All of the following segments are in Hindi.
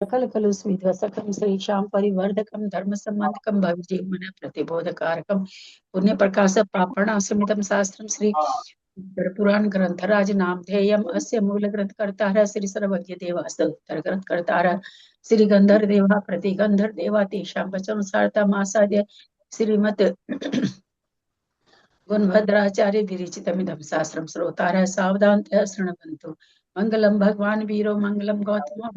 सकल कलुस्विध्वसकं श्रीशां परिवर्धकं धर्मसम्बन्धकं भवजीवमन प्रतिबोधकारकं पुण्यप्रकाशपापणासमितं शास्त्रं श्री पुराण ग्रंथराज नामधेयम् अस्य मूलग्रंथकर्तारः श्री सर्वज्ञ देवास्त उत्तरग्रंथकर्तारः श्री गंधर्व देवा प्रतिगंधर्व देवा तेषां वचनसारतामासाद्य श्रीमत् गुणभद्राचार्य विरचितमिदं शास्त्रं श्रोतारः सावधानतया शृण्वन्तु। मंगलम भगवान वीरो मंगलम गौतमो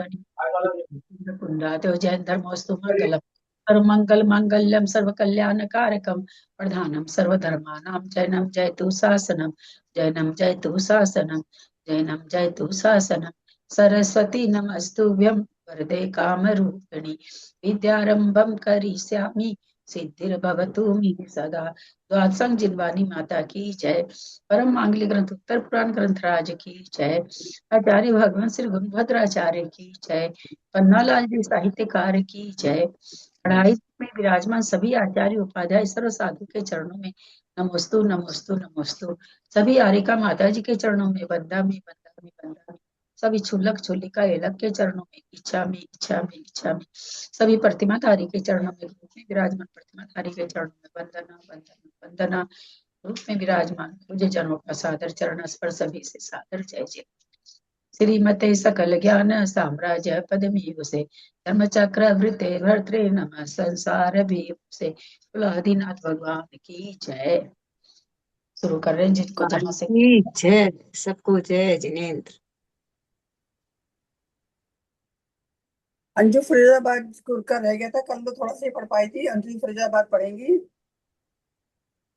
कुंडातो जैन धर्मोस्तु मंगलम सर्वमंगल मांगल्यम सर्वकल्याण कारकम प्रधानम सर्वधर्मानां जैनम जयतु शासनम जैनम जयतु शासनम जैनम जयतु शासनम सरस्वती नमस्तुभ्यं वरदे कामरूपिणी विद्यारंभं करिष्यामि सिद्धिर्भवतु मे सदा। द्वादशं जिनवानी माता की जय। परम मांगलिक ग्रंथ उत्तर पुराण ग्रंथराज की जय। आचार्य भगवान श्री गुणभद्राचार्य की जय। पन्नालाल जी साहित्यकार की जय। कढ़ाई में विराजमान सभी आचार्य उपाध्याय सर्व साधु के चरणों में नमोस्तु नमोस्तु नमोस्तु। सभी आरिका माता जी के चरणों में बंदा में बंदा में बंदा में। सभी छुल्लक छुल्लिका एलक के चरणों में इच्छा में इच्छा में इच्छा में। सभी प्रतिमाधारी के चरणों में रूप में विराजमान प्रतिमाधारी के चरणों में वंदना वंदना वंदना। रूप में विराजमान पूज्य जनों का सादर चरण स्पर्श सभी से सादर जय जय। श्रीमते सकल ज्ञान साम्राज्य पदमीव से धर्मचक्र वृत्ते भर्तृ नमः संसार भी से। आदिनाथ भगवान की जय। शुरू कर रहे हैं जिनको जहां से। जय सबको जय जिनेन्द्र। अंजू फिरोजाबाद का रह गया था कल, तो थोड़ा सा ही पढ़ पाई थी। अंजू फिरोजाबाद पढ़ेंगी।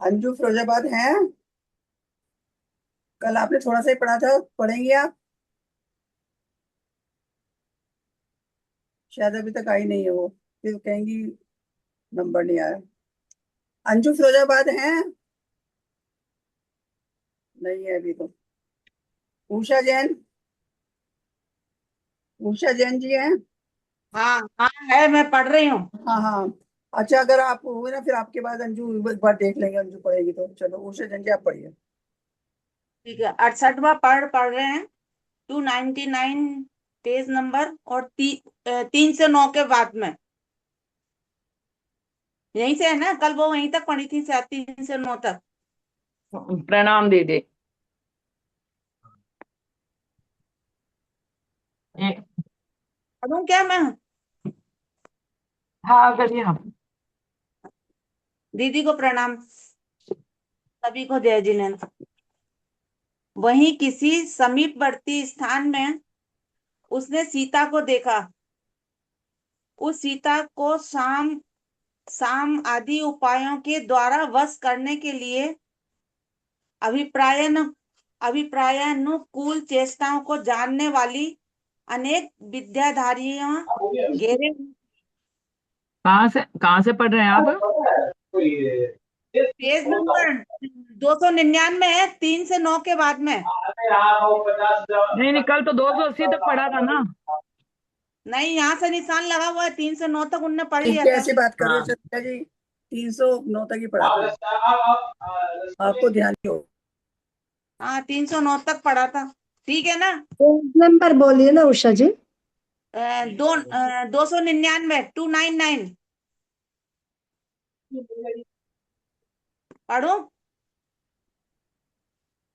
अंजू फिरोजाबाद हैं, कल आपने थोड़ा सा ही पढ़ा था, पढ़ेंगी आप? शायद अभी तक आई नहीं है वो, फिर कहेंगी नंबर नहीं आया। अंजू फिरोजाबाद हैं? नहीं है अभी तो। उषा जैन, उषा जैन जी हैं? हाँ हाँ है, मैं पढ़ रही हूँ। हाँ हाँ, अच्छा अगर आप हुए ना फिर आपके बाद अंजू एक बार देख लेंगे, अंजू पढ़ेगी तो। चलो उषा जैन जी आप पढ़िए। ठीक है, 68वां पढ़ रहे हैं। 299 पेज नंबर और 3 से 9 के बाद में। यहीं से है ना, कल वो वहीं तक पढ़ी थी शायद, 3 से 9 तक। प्रणाम दीदी। पढ़ूं क्या मैं? हाँ करिए हम। दीदी को प्रणाम, सभी को जय जिनेन्द्र। वहीं किसी समीपवर्ती स्थान में उसने सीता को देखा। उस सीता को साम आदि उपायों के द्वारा वश करने के लिए अभिप्रायानुकूल चेष्टाओं को जानने वाली अनेक विद्याधारियां घेरे। कहाँ से पढ़ रहे हैं आप? पेज नंबर 299 है, 3 से 9 के बाद में। नहीं, कल तो 280 तक पढ़ा था ना। नहीं, यहाँ से निशान लगा हुआ है, 3 से 9 तक उनने पढ़ लिया था। कैसी बात कर रहे हो सत्या जी? 309 तक ही पढ़ा था, आपको ध्यान नहीं हो। हाँ, 309 तक पढ़ा था, ठीक है ना? नंबर बोलिए ना उषा जी। 299 299 पढ़ो।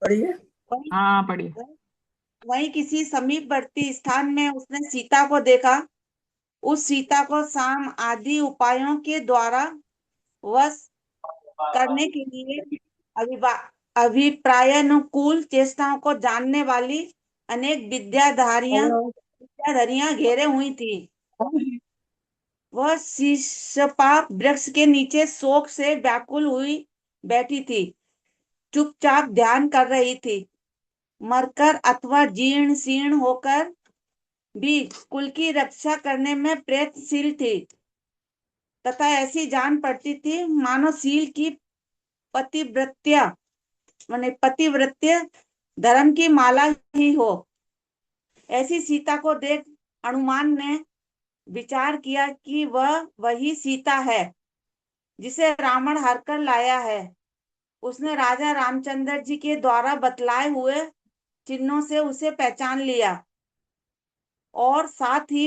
पढ़िए। हाँ पढ़िए। वहीं किसी समीपवर्ती स्थान में उसने सीता को देखा। उस सीता को साम आदि उपायों के द्वारा वश करने के लिए अभिप्रायानुकूल चेष्टाओं को जानने वाली अनेक विद्याधारियां घेरे हुई थी। वह शीशपाप वृक्ष के नीचे शोक से व्याकुल हुई बैठी थी, चुपचाप ध्यान कर रही थी। मरकर अथवा जीर्ण शीर्ण होकर भी कुल की रक्षा करने में प्रयत्नशील थी तथा ऐसी जान पड़ती थी मानो शील की पतिव्रत्य धर्म की माला ही हो। ऐसी सीता को देख हनुमान ने विचार किया कि वह वही सीता है जिसे रावण हर कर लाया है। उसने राजा रामचंद्र जी के द्वारा बतलाए हुए चिन्हों से उसे पहचान लिया। और साथ ही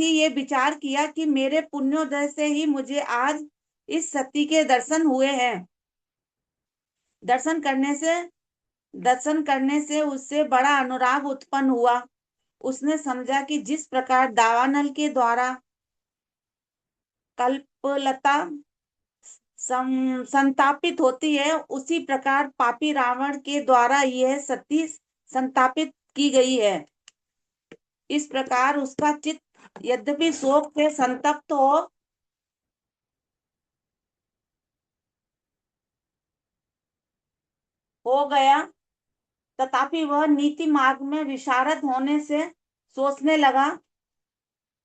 ये विचार किया कि मेरे पुण्योदय से ही मुझे आज इस सती के दर्शन हुए हैं। दर्शन करने से उससे बड़ा अनुराग उत्पन्न हुआ। उसने समझा कि जिस प्रकार दावानल के द्वारा कल्पलता संतापित होती है, उसी प्रकार पापी रावण के द्वारा यह सती संतापित की गई है। इस प्रकार उसका चित्त यद्यपि शोक से संतप्त हो गया, तथापि वह नीति मार्ग में विशारद होने से सोचने लगा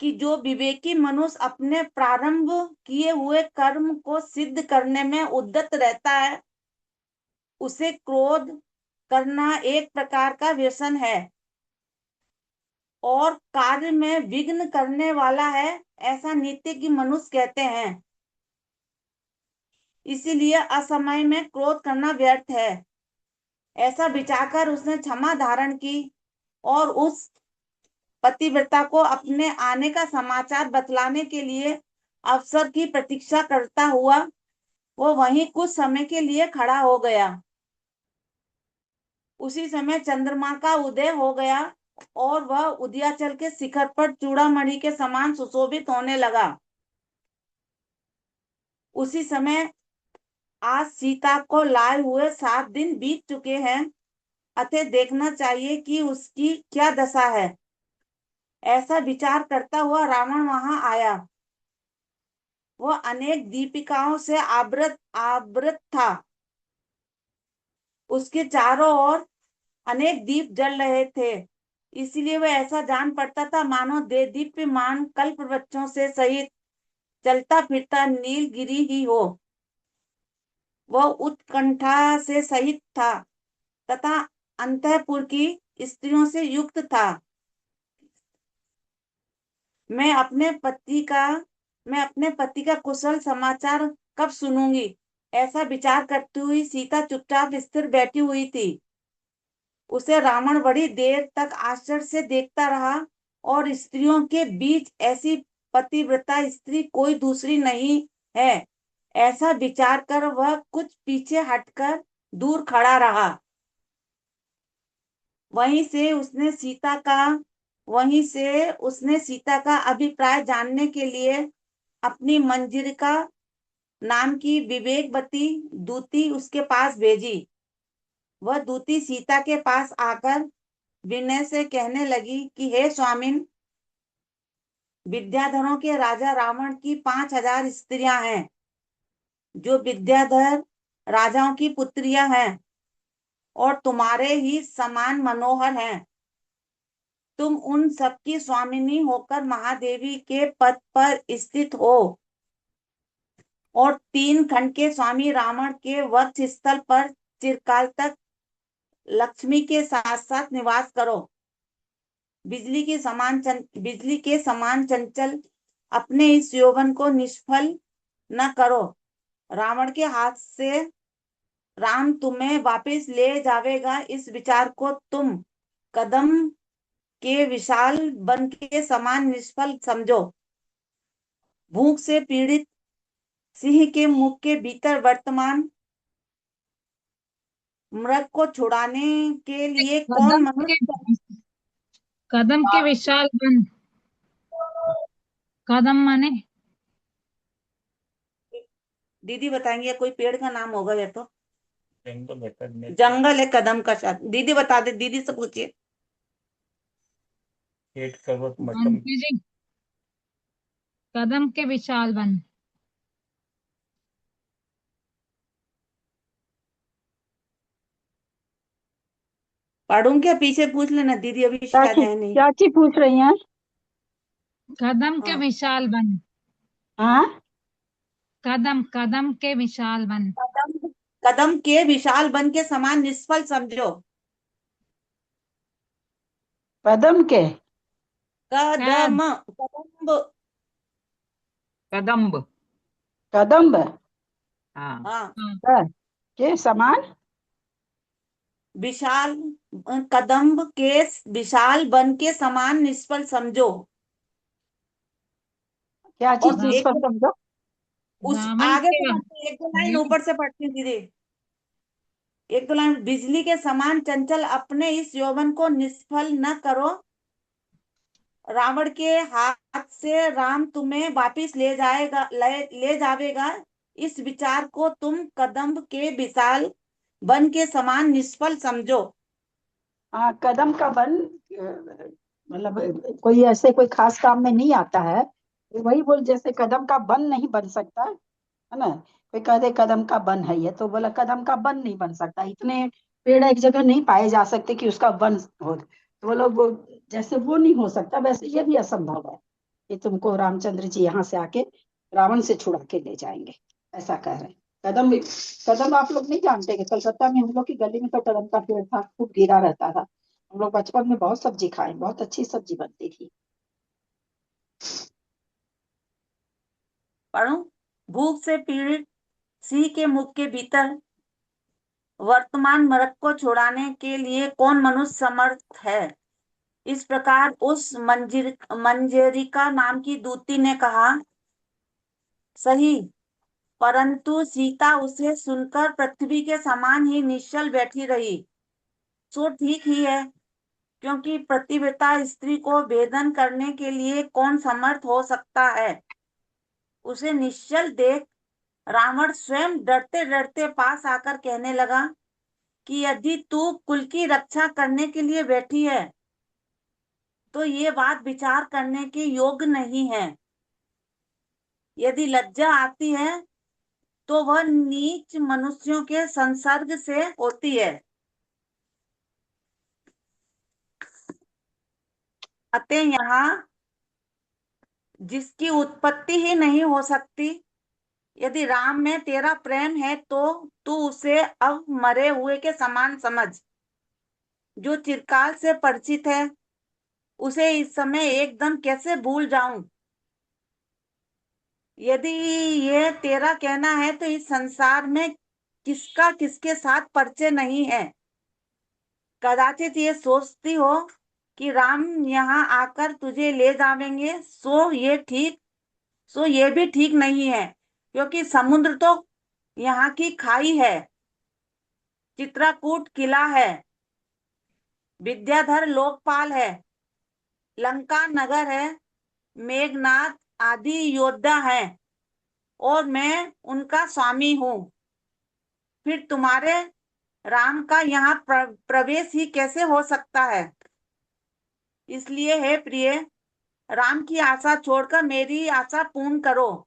कि जो विवेकी मनुष्य अपने प्रारंभ किए हुए कर्म को सिद्ध करने में उद्यत रहता है, उसे क्रोध करना एक प्रकार का व्यसन है और कार्य में विघ्न करने वाला है, ऐसा नीतिज्ञ मनुष्य कहते हैं। इसीलिए असमय में क्रोध करना व्यर्थ है। ऐसा विचार उसने क्षमा धारण की और उस पतिव्रता को अपने आने का समाचार बतलाने के लिए अवसर की प्रतीक्षा करता हुआ वो वहीं कुछ समय के लिए खड़ा हो गया। उसी समय चंद्रमा का उदय हो गया और वह उदयाचल के शिखर पर चूड़ामणि के समान सुशोभित होने लगा। उसी समय आज सीता को लाए हुए 7 दिन बीत चुके हैं, अतः देखना चाहिए कि उसकी क्या दशा है। ऐसा विचार करता हुआ रावण वहां आया। वह अनेक दीपिकाओं से आवृत था। उसके चारों ओर अनेक दीप जल रहे थे, इसलिए वह ऐसा जान पड़ता था मानो दीप्यमान कल्प वृक्षों से सहित चलता फिरता नीलगिरी ही हो। वह उत्कंठा से सहित था तथा अंतःपुर की स्त्रियों से युक्त था। मैं अपने पति का कुशल समाचार कब सुनूंगी, ऐसा विचार करती हुई सीता चुपचाप स्थिर बैठी हुई थी। उसे रावण बड़ी देर तक आश्चर्य से देखता रहा और स्त्रियों के बीच ऐसी पतिव्रता स्त्री कोई दूसरी नहीं है, ऐसा विचार कर वह कुछ पीछे हटकर दूर खड़ा रहा। वहीं से उसने सीता का अभिप्राय जानने के लिए अपनी मंजरिका नाम की विवेकवती दूती उसके पास भेजी। वह दूती सीता के पास आकर विनय से कहने लगी कि हे स्वामिन, विद्याधरों के राजा रावण की 5000 स्त्रियां हैं, जो विद्याधर राजाओं की पुत्रियां हैं और तुम्हारे ही समान मनोहर हैं। तुम उन सबकी स्वामिनी होकर महादेवी के पद पर स्थित हो और 3 खंड के स्वामी रावण के वक्ष स्थल पर चिरकाल तक लक्ष्मी के साथ साथ निवास करो। बिजली के समान चंचल अपने इस यौवन को निष्फल न करो। रावण के हाथ से राम तुम्हें वापस ले जावेगा, इस विचार को तुम कदम के विशाल वन के समान निष्फल समझो। भूख से पीड़ित सिंह के मुख के भीतर वर्तमान मृग को छुड़ाने के लिए कौन मनुष्य कदम के विशाल वन। कदम माने दीदी बताएंगे, कोई पेड़ का नाम होगा या तो जंगल है कदम का, शायद दीदी बता दे, दीदी से पूछिए। आंटी जी, कदम के विशाल वन। पढ़ूं क्या, पीछे पूछ लेना, दीदी अभी शायद है नहीं। चाची पूछ रही हैं। कदम के हाँ। विशाल वन। हाँ, कदम के विशाल वन। कदम के विशाल वन के समान निष्फल समझो। पदम के कदम कदम्ब। कदम्ब हाँ। हाँ के समान विशाल कदम्ब के विशाल वन के समान निष्फल समझो। क्या और चीज एक निष्फल समझो? उस रावण आगे के से पढ़ते, एक दो लाइन ऊपर से पढ़ती धीरे, एक दो लाइन। बिजली के समान चंचल अपने इस यौवन को निष्फल न करो। रावण के हाथ से राम तुम्हें वापिस ले जावेगा। इस विचार को तुम कदम्ब के विशाल वन के समान निष्फल समझो। हाँ, कदम का बन मतलब कोई ऐसे कोई खास काम में नहीं आता है। वही बोल, जैसे कदम का बन नहीं बन सकता है ना। कोई कह दे कदम का बन है ये, तो बोला कदम का बन नहीं बन सकता। इतने पेड़ एक जगह नहीं पाए जा सकते कि उसका वन हो, तो बोलो वो जैसे वो नहीं हो सकता, वैसे ये भी असंभव है कि तुमको रामचंद्र जी यहाँ से आके रावण से छुड़ा के ले जाएंगे, ऐसा कह रहे हैं। कदम कदम आप लोग नहीं जानते कि कलकत्ता में हम लोग की गली में तो कदम का पेड़ था, खूब गिरा रहता था। हम लोग बचपन में बहुत सब्जी खाए, बहुत अच्छी सब्जी बनती थी। पढ़ो। भूख से पीड़ित सिंह के मुख के भीतर वर्तमान मृग को छुड़ाने के लिए कौन मनुष्य समर्थ है। इस प्रकार उस मंजरिका नाम की दूती ने कहा। सही, परंतु सीता उसे सुनकर पृथ्वी के समान ही निश्चल बैठी रही। सो ठीक ही है, क्योंकि पतिव्रता स्त्री को भेदन करने के लिए कौन समर्थ हो सकता है। उसे निश्चल देख रावण स्वयं डरते डरते पास आकर कहने लगा कि यदि तू कुल की रक्षा करने के लिए बैठी है तो ये बात विचार करने के योग्य नहीं है। यदि लज्जा आती है तो वह नीच मनुष्यों के संसर्ग से होती है। अतः यहाँ जिसकी उत्पत्ति ही नहीं हो सकती, यदि राम में तेरा प्रेम है तो तू उसे अब मरे हुए के समान समझ। जो चिरकाल से परिचित है उसे इस समय एकदम कैसे भूल जाऊं। यदि ये तेरा कहना है तो इस संसार में किसका किसके साथ परिचय नहीं है। कदाचित ये सोचती हो कि राम यहाँ आकर तुझे ले जावेंगे, सो ये भी ठीक नहीं है, क्योंकि समुद्र तो यहाँ की खाई है, चित्रकूट किला है, विद्याधर लोकपाल है, लंका नगर है, मेघनाथ आदि योद्धा है, और मैं उनका स्वामी हूँ। फिर तुम्हारे राम का यहाँ प्रवेश ही कैसे हो सकता है। इसलिए हे प्रिय, राम की आशा छोड़कर मेरी आशा पूर्ण करो।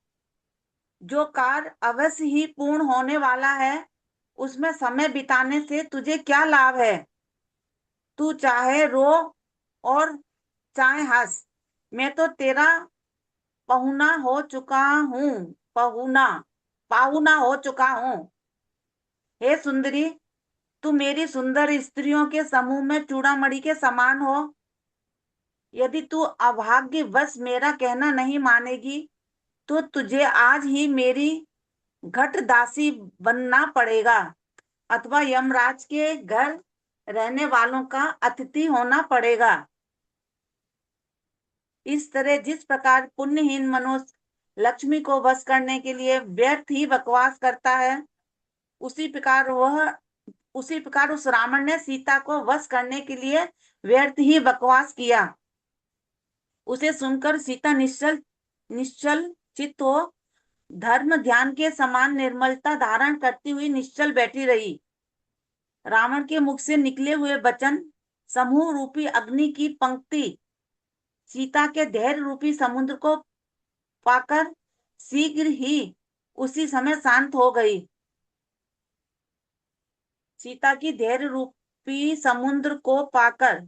जो कार्य अवश्य ही पूर्ण होने वाला है उसमें समय बिताने से तुझे क्या लाभ है। तू चाहे रो और चाहे हंस, मैं तो तेरा पहुना हो चुका हूँ, पाहुना हो चुका हूँ। हे सुंदरी, तू मेरी सुंदर स्त्रियों के समूह में चूड़ामणि के समान हो। यदि तू अभाग्यवश मेरा कहना नहीं मानेगी तो तुझे आज ही मेरी घट दासी बनना पड़ेगा, अथवा यमराज के घर रहने वालों का अतिथि होना पड़ेगा। इस तरह जिस प्रकार पुण्यहीन मनुष्य लक्ष्मी को वश करने के लिए व्यर्थ ही बकवास करता है, उसी प्रकार उस रावण ने सीता को वश करने के लिए व्यर्थ ही बकवास किया। उसे सुनकर सीता निश्चल चित्त हो धर्म ध्यान के समान निर्मलता धारण करती हुई निश्चल बैठी रही। रावण के मुख से निकले हुए वचन समूह रूपी अग्नि की पंक्ति सीता के धैर्य रूपी समुद्र को पाकर शीघ्र ही उसी समय शांत हो गई। सीता की धैर्य रूपी समुद्र को पाकर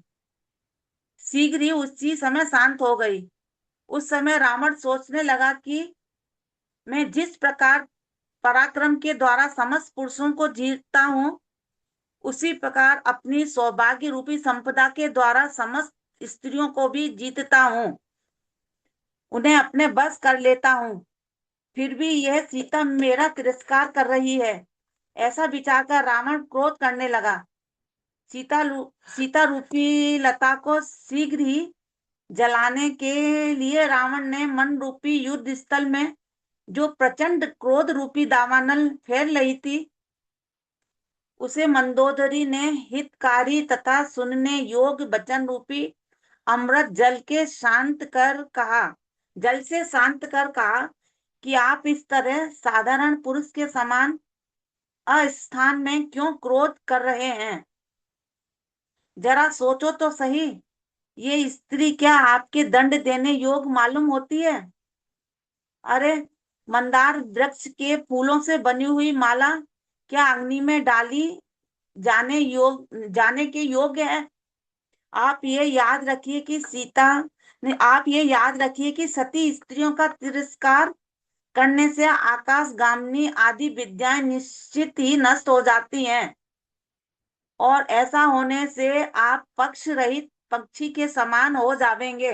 शीघ्र ही उसी समय शांत हो गई। उस समय रावण सोचने लगा कि मैं जिस प्रकार पराक्रम के द्वारा समस्त पुरुषों को जीतता हूँ, उसी प्रकार अपनी सौभाग्य रूपी संपदा के द्वारा समस्त स्त्रियों को भी जीतता हूँ, उन्हें अपने बस कर लेता हूँ। फिर भी यह सीता मेरा तिरस्कार कर रही है। ऐसा विचार कर रावण क्रोध करने लगा। सीता रूपी लता को शीघ्र ही जलाने के लिए रावण ने मन रूपी युद्ध स्थल में जो प्रचंड क्रोध रूपी दावानल फेर रही थी, उसे मंदोदरी ने हितकारी तथा सुनने योग्य वचन रूपी अमृत जल से शांत कर कहा कि आप इस तरह साधारण पुरुष के समान अस्थान में क्यों क्रोध कर रहे हैं? जरा सोचो तो सही, ये स्त्री क्या आपके दंड देने योग्य मालूम होती है? अरे, मंदार वृक्ष के फूलों से बनी हुई माला क्या अग्नि में डाली जाने के योग्य है? आप ये याद रखिए कि सती स्त्रियों का तिरस्कार करने से आकाशगामिनी आदि विद्याएं निश्चित ही नष्ट हो जाती हैं, और ऐसा होने से आप पक्ष रहित पक्षी के समान हो जाएंगे।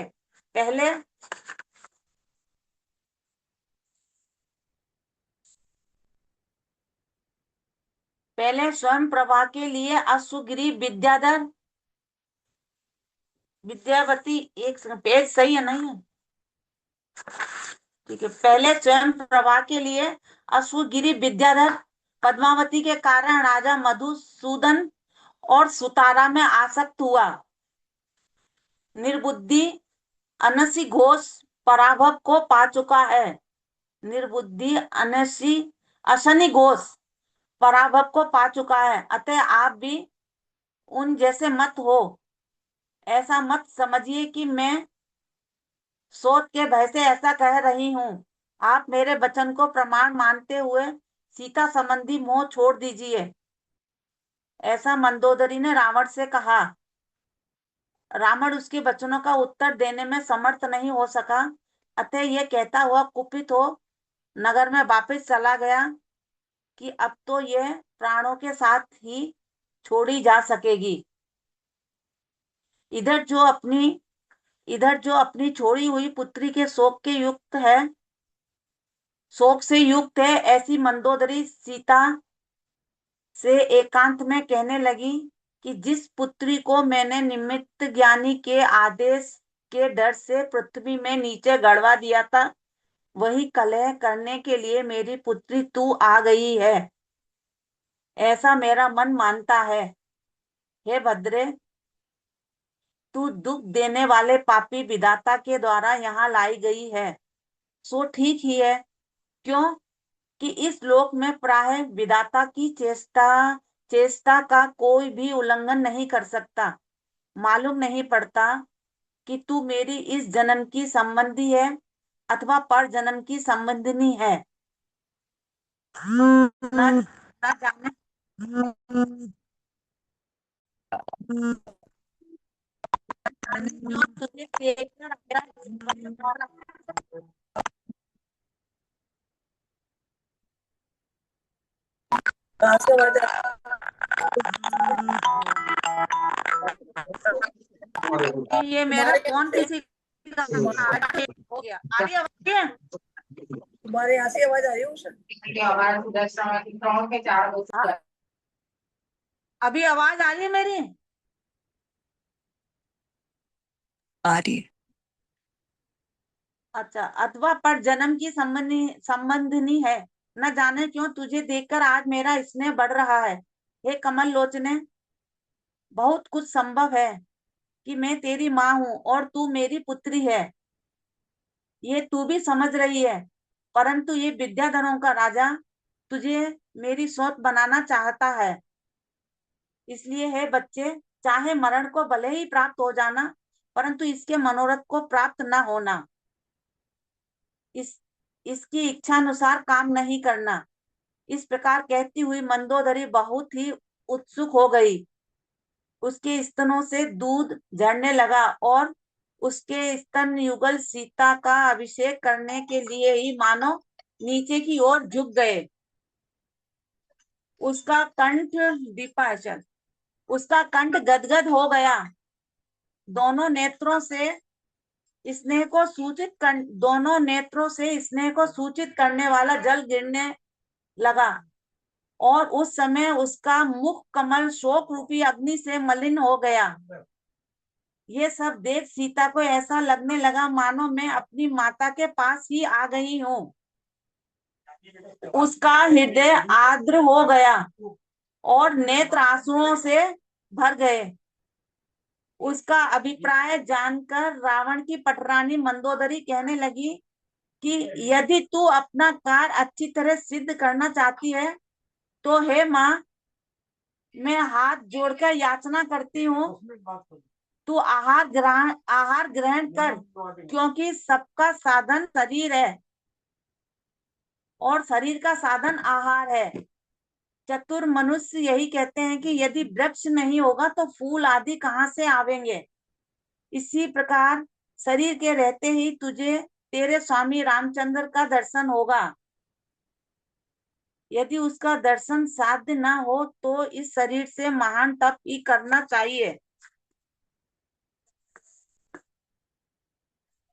पहले स्वयं प्रभा के लिए अश्वगिरी विद्यावती, एक पेज सही है नहीं है? ठीक है। पहले स्वयं प्रभा के लिए अश्वगिरी विद्याधर पद्मावती के कारण राजा मधुसूदन और सुतारा में आसक्त हुआ। निर्बुद्धि अनसी घोष पराभव को पा चुका है। निर्बुद्धि अशनि घोष पराभव को पा चुका है। अतः आप भी उन जैसे मत हो। ऐसा मत समझिए कि मैं सोच के भय से ऐसा कह रही हूँ। आप मेरे वचन को प्रमाण मानते हुए सीता संबंधी मोह छोड़ दीजिए। ऐसा मंदोदरी ने रावण से कहा। रावण उसके वचनों का उत्तर देने में समर्थ नहीं हो सका, अतः यह कहता हुआ कुपित हो नगर में वापस चला गया कि अब तो यह प्राणों के साथ ही छोड़ी जा सकेगी। इधर जो अपनी छोड़ी हुई पुत्री के शोक से युक्त है, ऐसी मंदोदरी सीता से एकांत में कहने लगी कि जिस पुत्री को मैंने निमित्त ज्ञानी के आदेश के डर से पृथ्वी में नीचे गड़वा दिया था, वही कलह करने के लिए मेरी पुत्री तू आ गई है, ऐसा मेरा मन मानता है। हे भद्रे, तू दुख देने वाले पापी विधाता के द्वारा यहाँ लाई गई है, सो ठीक ही है, क्यों कि इस लोक में प्राय विधाता की चेष्टा का कोई भी उल्लंघन नहीं कर सकता। मालूम नहीं पड़ता कि तू मेरी इस जन्म की संबंधी है अथवा पर जन्म की संबंधिनी है। न जाने तुझे देखकर मेरा कहाँ से आवाज ये मेरा फोन किसी का हो गया। आ रही आवाज है? तुम्हारे यहाँ से आवाज आ रही है उषा? अभी आवाज आ रही है मेरी? आ रही है। अच्छा, अथवा पर जन्म की संबंधिनी है। न जाने क्यों तुझे देखकर आज मेरा स्नेह बढ़ रहा है। हे कमल लोचने, बहुत कुछ संभव है कि मैं तेरी माँ हूँ और तू मेरी पुत्री है, ये तू भी समझ रही है, परंतु ये विद्याधरों का राजा तुझे मेरी सौत बनाना चाहता है। इसलिए है बच्चे, चाहे मरण को भले ही प्राप्त हो जाना, परंतु इसके मनोरथ को प्राप्त न होना। इसकी इच्छा अनुसार काम नहीं करना। इस प्रकार कहती हुई मंदोदरी बहुत ही उत्सुक हो गई। उसके स्तनों से दूध झरने लगा और उसके स्तन युगल सीता का अभिषेक करने के लिए ही मानो नीचे की ओर झुक गए। उसका कंठ गदगद हो गया। दोनों नेत्रों से स्नेह को सूचित करने वाला जल गिरने लगा और उस समय उसका मुख कमल शोक रूपी अग्नि से मलिन हो गया। ये सब देख सीता को ऐसा लगने लगा मानो मैं अपनी माता के पास ही आ गई हूँ। उसका हृदय आर्द्र हो गया और नेत्र आंसुओं से भर गए। उसका अभिप्राय जानकर रावण की पटरानी मंदोदरी कहने लगी कि यदि तू अपना कार्य अच्छी तरह सिद्ध करना चाहती है तो हे माँ, मैं हाथ जोड़कर याचना करती हूँ, तू आहार ग्रहण कर, क्योंकि सबका साधन शरीर है और शरीर का साधन आहार है। चतुर मनुष्य यही कहते हैं कि यदि वृक्ष नहीं होगा तो फूल आदि कहाँ से आवेंगे। इसी प्रकार शरीर के रहते ही तुझे तेरे स्वामी रामचंद्र का दर्शन होगा। यदि उसका दर्शन साध्य न हो तो इस शरीर से महान तप ही करना चाहिए।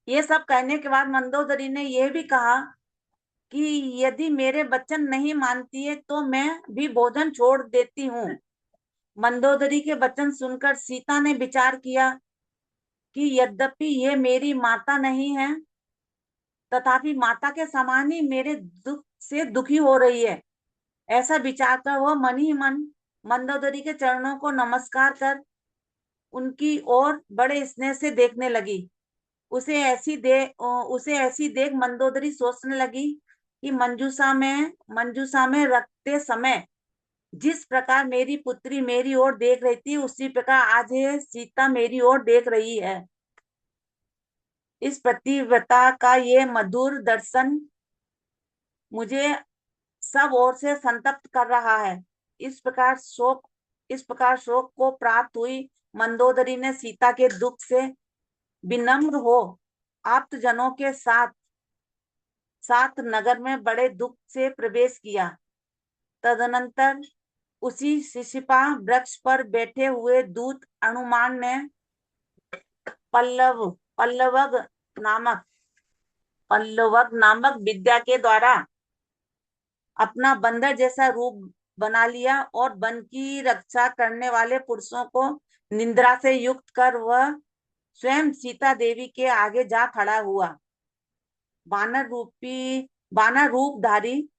ये सब कहने के बाद मंदोदरी ने यह भी कहा कि यदि मेरे वचन नहीं मानती है तो मैं भी भोजन छोड़ देती हूँ। मंदोदरी के वचन सुनकर सीता ने विचार किया कि यद्यपि ये मेरी माता नहीं है, तथापि माता के समान ही मेरे दुख से दुखी हो रही है। ऐसा विचार कर वह मन ही मन मंदोदरी के चरणों को नमस्कार कर उनकी ओर बड़े स्नेह से देखने लगी। उसे ऐसी देख मंदोदरी सोचने लगी कि मंजूषा में रखते समय जिस प्रकार मेरी पुत्री मेरी ओर देख रही थी, उसी प्रकार आज ये सीता मेरी ओर देख रही है। इस पतिव्रता का ये मधुर दर्शन मुझे सब ओर से संतप्त कर रहा है। इस प्रकार शोक को प्राप्त हुई मंदोदरी ने सीता के दुख से विनम्र हो आप्तजनों के साथ नगर में बड़े दुख से प्रवेश किया। तदनंतर उसी शिशिपा वृक्ष पर बैठे हुए दूत हनुमान ने पल्लवग नामक विद्या के द्वारा अपना बंदर जैसा रूप बना लिया और वन की रक्षा करने वाले पुरुषों को निंद्रा से युक्त कर वह स्वयं सीता देवी के आगे जा खड़ा हुआ। बानर रूपधारी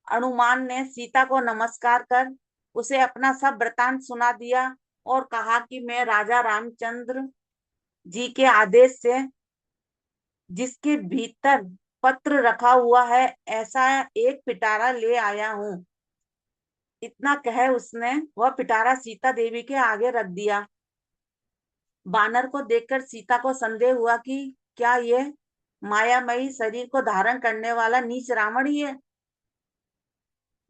हनुमान ने सीता को नमस्कार कर उसे अपना सब वृतांत सुना दिया और कहा कि मैं राजा रामचंद्र जी के आदेश से जिसके भीतर पत्र रखा हुआ है ऐसा एक पिटारा ले आया हूँ। इतना कह उसने वह पिटारा सीता देवी के आगे रख दिया। बानर को देखकर सीता को संदेह हुआ कि क्या यह मायामयी शरीर को धारण करने वाला नीच रावण ही है।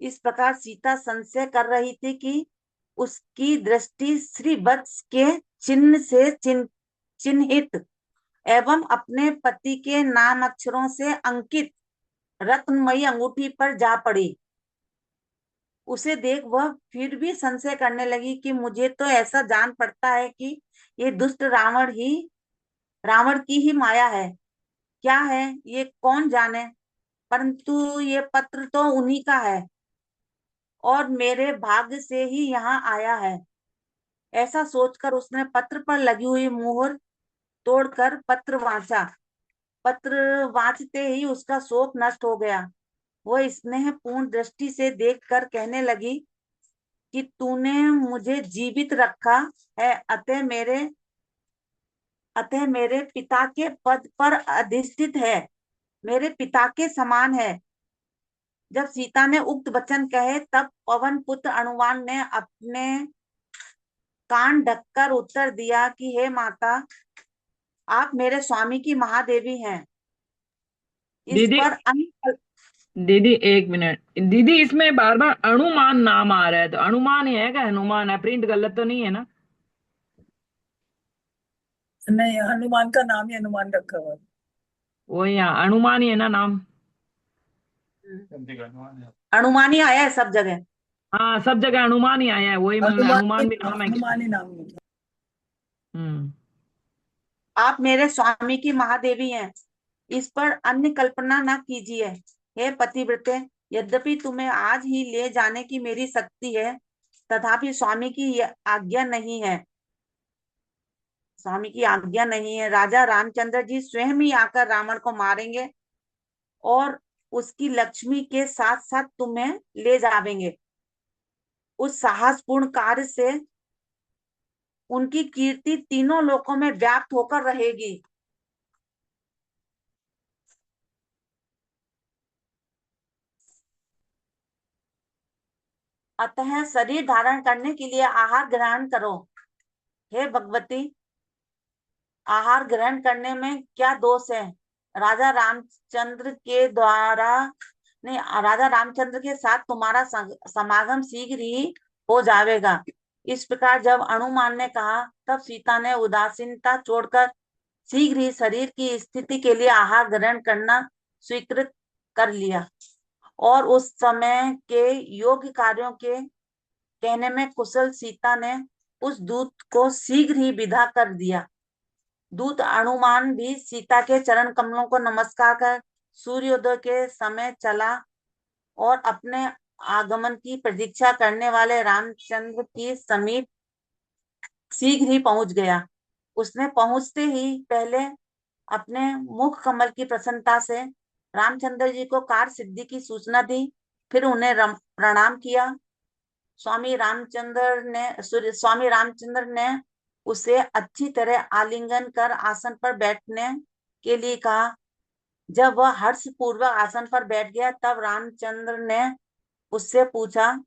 इस प्रकार सीता संशय कर रही थी कि उसकी दृष्टि श्री वत्स के चिन्ह से चिन्हित एवं अपने पति के नाम अक्षरों से अंकित रत्नमयी अंगूठी पर जा पड़ी। उसे देख वह फिर भी संशय करने लगी कि मुझे तो ऐसा जान पड़ता है कि ये दुष्ट रावण की ही माया है। क्या है ये कौन जाने, परंतु ये पत्र तो उन्हीं का है और मेरे भाग्य से ही यहाँ आया है। ऐसा सोचकर उसने पत्र पर लगी हुई मुहर तोड़कर पत्र वांचा। पत्र वांचते ही उसका शोक नष्ट हो गया। वह स्नेह पूर्ण दृष्टि से देखकर कहने लगी कि तूने मुझे जीवित रखा है, अतः मेरे पिता के पद पर अधिष्ठित है, मेरे पिता के समान है। जब सीता ने उक्त वचन कहे तब पवन पुत्र हनुमान ने अपने कान ढककर उत्तर दिया कि हे माता, आप मेरे स्वामी की महादेवी हैं। इस दीदी पर दीदी एक मिनट दीदी, इसमें बार बार हनुमान नाम आ रहा है, तो हनुमान ही है क्या? हनुमान है, प्रिंट गलत तो नहीं है ना? नहीं, हनुमान का नाम ही हनुमान रखा हुआ है। वो यहाँ हनुमान ही है ना नाम? हनुमान ही आया है सब जगह। हाँ, सब जगह हनुमान ही आया है, वही मतलब हनुमान भी नाम है क्या? हनुमान ही नाम है। हम्म। आप मेरे स्वामी की महादेवी हैं, इस पर अन्य कल्पना न कीजिए। हे पतिव्रते, यद्यपि तुम्हें आज ही ले जाने की मेरी शक्ति है, तथापि स्वामी की यह आज्ञा नहीं है। स्वामी की आज्ञा नहीं है। राजा रामचंद्र जी स्वयं ही आकर रावण को मारेंगे और उसकी लक्ष्मी के साथ साथ तुम्हें ले जावेंगे। उस साहसपूर्ण कार्य से उनकी कीर्ति तीनों लोकों में व्याप्त होकर रहेगी। अतः शरीर धारण करने के लिए आहार ग्रहण करो। हे भगवती, आहार ग्रहण करने में क्या दोष है? राजा रामचंद्र के द्वारा नहीं, राजा रामचंद्र के साथ तुम्हारा समागम शीघ्र ही हो जाएगा। इस प्रकार जब हनुमान ने कहा, तब सीता ने उदासीनता छोड़कर शीघ्र ही शरीर की स्थिति के लिए आहार ग्रहण करना स्वीकृत कर लिया और उस समय के योग्य कार्यों के कहने में कुशल सीता ने उस दूत को शीघ्र ही विदा कर दिया। दूत हनुमान भी सीता के चरण कमलों को नमस्कार कर सूर्योदय के समय चला और अपने आगमन की प्रतीक्षा करने वाले रामचंद्र के समीप शीघ्र ही पहुंच गया। उसने पहुंचते ही पहले अपने मुख कमल की प्रसन्नता से रामचंद्र जी को कार्य सिद्धि की सूचना दी, फिर उन्हें प्रणाम किया। स्वामी रामचंद्र ने उसे अच्छी तरह आलिंगन कर आसन पर बैठने के लिए कहा। जब वह हर्ष पूर्वक आसन पर बैठ गया, तब रामचंद्र ने उससे पूछा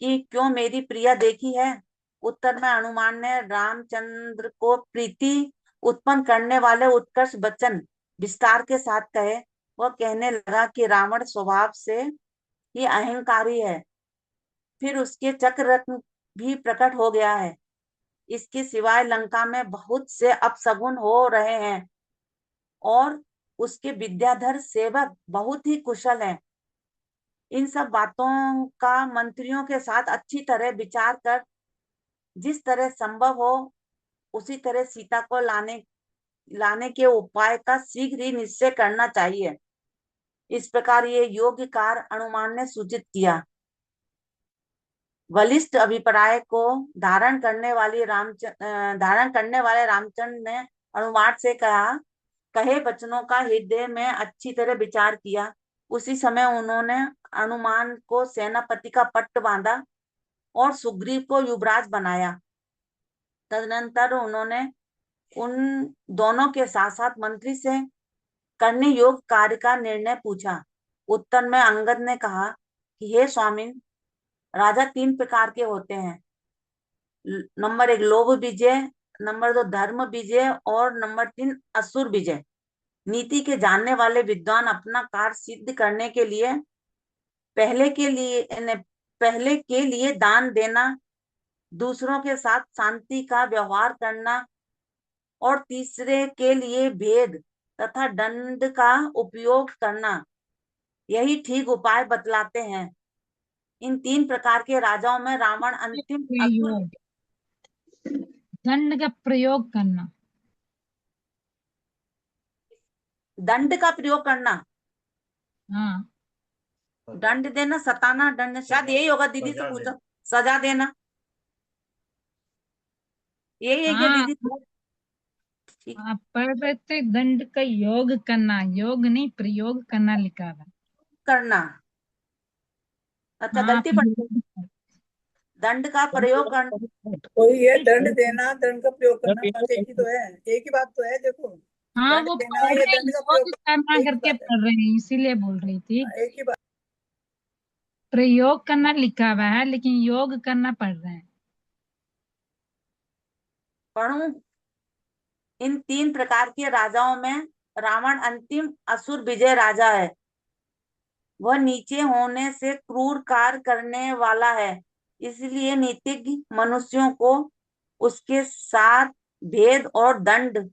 कि क्यों मेरी प्रिया देखी है? उत्तर में हनुमान ने रामचंद्र को प्रीति उत्पन्न करने वाले उत्कर्ष वचन विस्तार के साथ कहे। वह कहने लगा कि रावण स्वभाव से ही अहंकारी है, फिर उसके चक्र रत्न भी प्रकट हो गया है। इसके सिवाय लंका में बहुत से अपशगुन हो रहे हैं और उसके विद्याधर सेवक बहुत ही कुशल हैं। इन सब बातों का मंत्रियों के साथ अच्छी तरह विचार कर जिस तरह संभव हो उसी तरह सीता को लाने के उपाय का शीघ्र ही निश्चय करना चाहिए। इस प्रकार ये योग्य कार्य हनुमान ने सूचित किया। वलिष्ठ अभिप्राय को धारण करने वाले रामचंद्र ने हनुमान से कहे वचनों का हृदय में अच्छी तरह विचार किया। उसी समय उन्होंने हनुमान को सेनापति का पट्ट बांधा और सुग्रीव को युवराज बनाया। तदनंतर उन्होंने उन दोनों के साथ साथ मंत्री से करने योग्य कार्य का निर्णय पूछा। उत्तर में अंगद ने कहा कि हे स्वामी, राजा 3 प्रकार के होते हैं। नंबर 1 लोभ विजय, नंबर 2 धर्म विजय और नंबर 3 असुर विजय। नीति के जानने वाले विद्वान अपना कार्य सिद्ध करने के लिए पहले के लिए दान देना, दूसरों के साथ शांति का व्यवहार करना और तीसरे के लिए भेद तथा दंड का उपयोग करना, यही ठीक उपाय बतलाते हैं। इन 3 प्रकार के राजाओं में रावण अंतिम असुर। प्रयोग, दंड का प्रयोग करना, दंड का प्रयोग करना, हाँ दंड देना, सताना, दंड, शायद यही होगा। दीदी से पूछो, सजा देना, यही है क्या हाँ दीदी? ठीक। हाँ, प्रवृत्ति दंड का योग करना, योग नहीं प्रयोग करना लिखा है। करना, अच्छा हाँ गलती पड़। प्रयोग, दंड का प्रयोग करना, कोई है दंड देना, दंड का प्रयोग करना, बात एक ही तो है, एक ही बात तो है। देखो, हाँ दंड वो देना पढ़ या रहे दंड का योग प्रयोग करना करना, एक ही करके बात है। पढ़ रहे हैं, इसीलिए बोल रही थी। एक ही बात। प्रयोग करना लिखा हुआ है लेकिन योग करना पढ़ रहे हैं। पढ़ूं? इन 3 प्रकार के राजाओं में रावण अंतिम असुर विजय राजा है। वह नीचे होने से क्रूर कार्य करने वाला है, इसलिए नीतिज्ञ मनुष्यों को उसके साथ भेद और दंड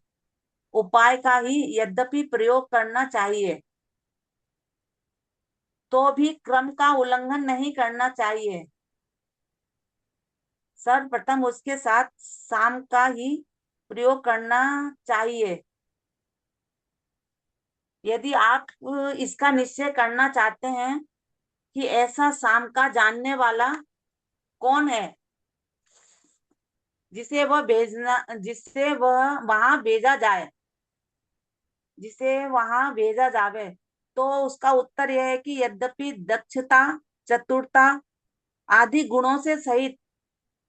उपाय का ही यद्यपि प्रयोग करना चाहिए, तो भी क्रम का उल्लंघन नहीं करना चाहिए। सर्वप्रथम उसके साथ साम का ही प्रयोग करना चाहिए। यदि आप इसका निश्चय करना चाहते हैं कि ऐसा शाम का जानने वाला कौन है जिसे वह वहां भेजा जाए, जिसे वहां भेजा जावे। तो उसका उत्तर यह है कि यद्यपि दक्षता, चतुरता आदि गुणों से सहित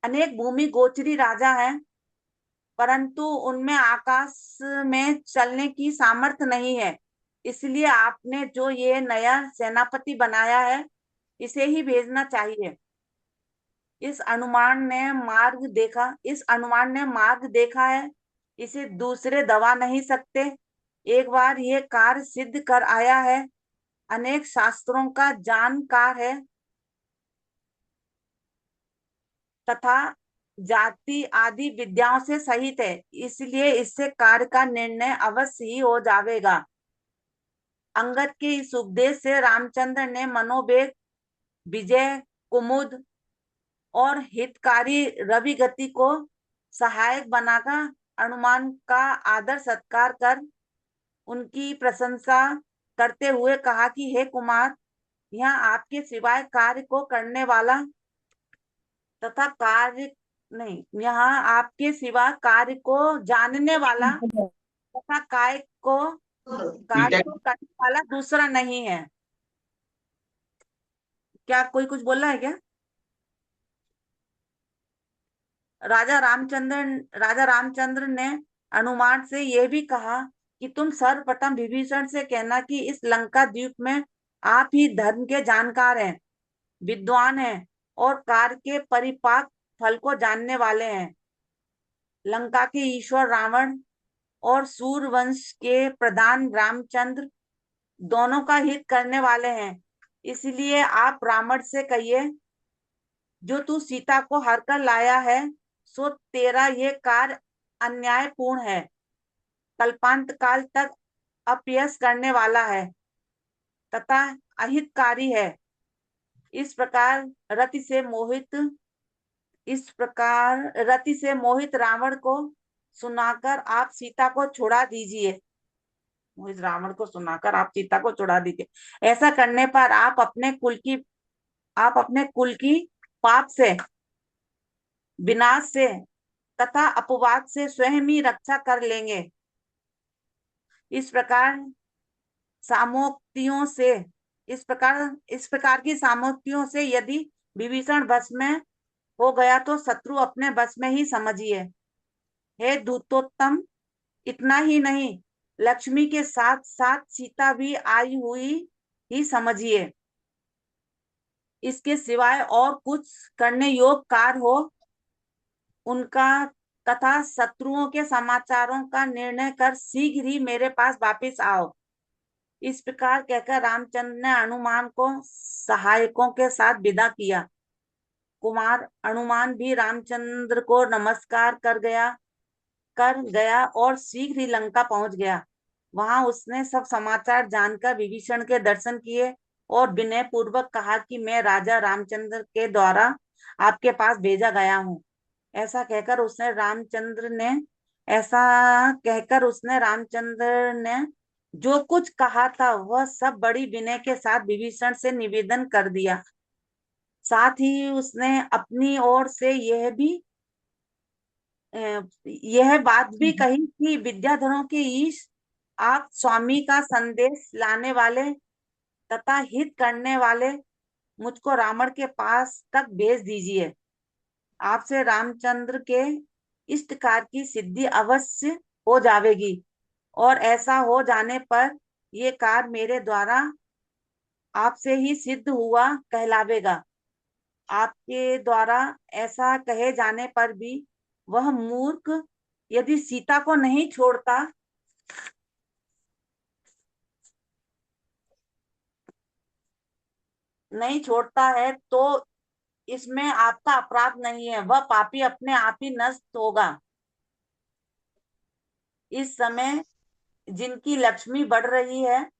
अनेक भूमि गोचरी राजा हैं, परंतु उनमें आकाश में चलने की सामर्थ्य नहीं है। इसलिए आपने जो ये नया सेनापति बनाया है, इसे ही भेजना चाहिए। इस अनुमान ने मार्ग देखा है, इसे दूसरे दबा नहीं सकते। एक बार ये कार्य सिद्ध कर आया है, अनेक शास्त्रों का जानकार है तथा जाति आदि विद्याओं से सहित है, इसलिए इससे कार्य का निर्णय अवश्य ही हो जाएगा। अंगद के इस उपदेश से रामचंद्र ने मनोवेग, विजय, कुमुद और हितकारी रवि गति को सहायक बनाकर हनुमान का आदर सत्कार कर उनकी प्रशंसा करते हुए कहा कि हे कुमार, यहाँ आपके सिवाय कार्य को करने वाला तथा कार्य नहीं, यहाँ आपके सिवा कार्य को जानने वाला तथा कार्य को करने वाला दूसरा नहीं है। क्या कोई कुछ बोल रहा है क्या? राजा रामचंद्र ने हनुमान से यह भी कहा कि तुम सर्वप्रथम विभीषण से कहना कि इस लंका द्वीप में आप ही धर्म के जानकार हैं, विद्वान हैं और कार्य के परिपाक फल को जानने वाले हैं। लंका के ईश्वर रावण और सूर्यवंश के प्रधान रामचंद्र दोनों का हित करने वाले हैं। इसलिए आप रावण से कहिए, जो तू सीता को हर कर लाया है, सो तेरा ये कार्य अन्यायपूर्ण है, कल्पांत काल तक अपयश करने वाला है तथा अहितकारी है। इस प्रकार रति से मोहित रावण को सुनाकर आप सीता को छुड़ा दीजिए। मोहित रावण को सुनाकर आप सीता को छुड़ा दीजिए। ऐसा करने पर आप अपने कुल की पाप से, विनाश से तथा अपवाद से स्वयं ही रक्षा कर लेंगे। इस प्रकार की सामोक्तियों से यदि विभीषण बस में हो गया तो शत्रु अपने बस में ही समझिए। हे दूतोत्तम, इतना ही नहीं, लक्ष्मी के साथ साथ सीता भी आई हुई ही समझिए। इसके सिवाय और कुछ करने योग्य कार्य हो उनका तथा शत्रुओं के समाचारों का निर्णय कर शीघ्र ही मेरे पास वापिस आओ। इस प्रकार कहकर रामचंद्र ने हनुमान को सहायकों के साथ विदा किया। कुमार हनुमान भी रामचंद्र को नमस्कार कर गया और शीघ्र ही लंका पहुंच गया। वहां उसने सब समाचार जानकर विभीषण के दर्शन किए और विनय पूर्वक कहा कि मैं राजा रामचंद्र के द्वारा आपके पास भेजा गया हूँ। ऐसा कहकर उसने रामचंद्र ने जो कुछ कहा था वह सब बड़ी विनय के साथ विभीषण से निवेदन कर दिया। साथ ही उसने अपनी ओर से यह बात भी कही कि विद्याधरों के ईश, आप स्वामी का संदेश लाने वाले तथा हित करने वाले मुझको रावण के पास तक भेज दीजिए। आपसे रामचंद्र के इष्ट कार्य की सिद्धि अवश्य हो जाएगी और ऐसा हो जाने पर ये कार्य मेरे द्वारा आपसे ही सिद्ध हुआ कहलावेगा। आपके द्वारा ऐसा कहे जाने पर भी वह मूर्ख यदि सीता को नहीं छोड़ता है तो इसमें आपका अपराध नहीं है, वह पापी अपने आप ही नष्ट होगा। इस समय जिनकी लक्ष्मी बढ़ रही है,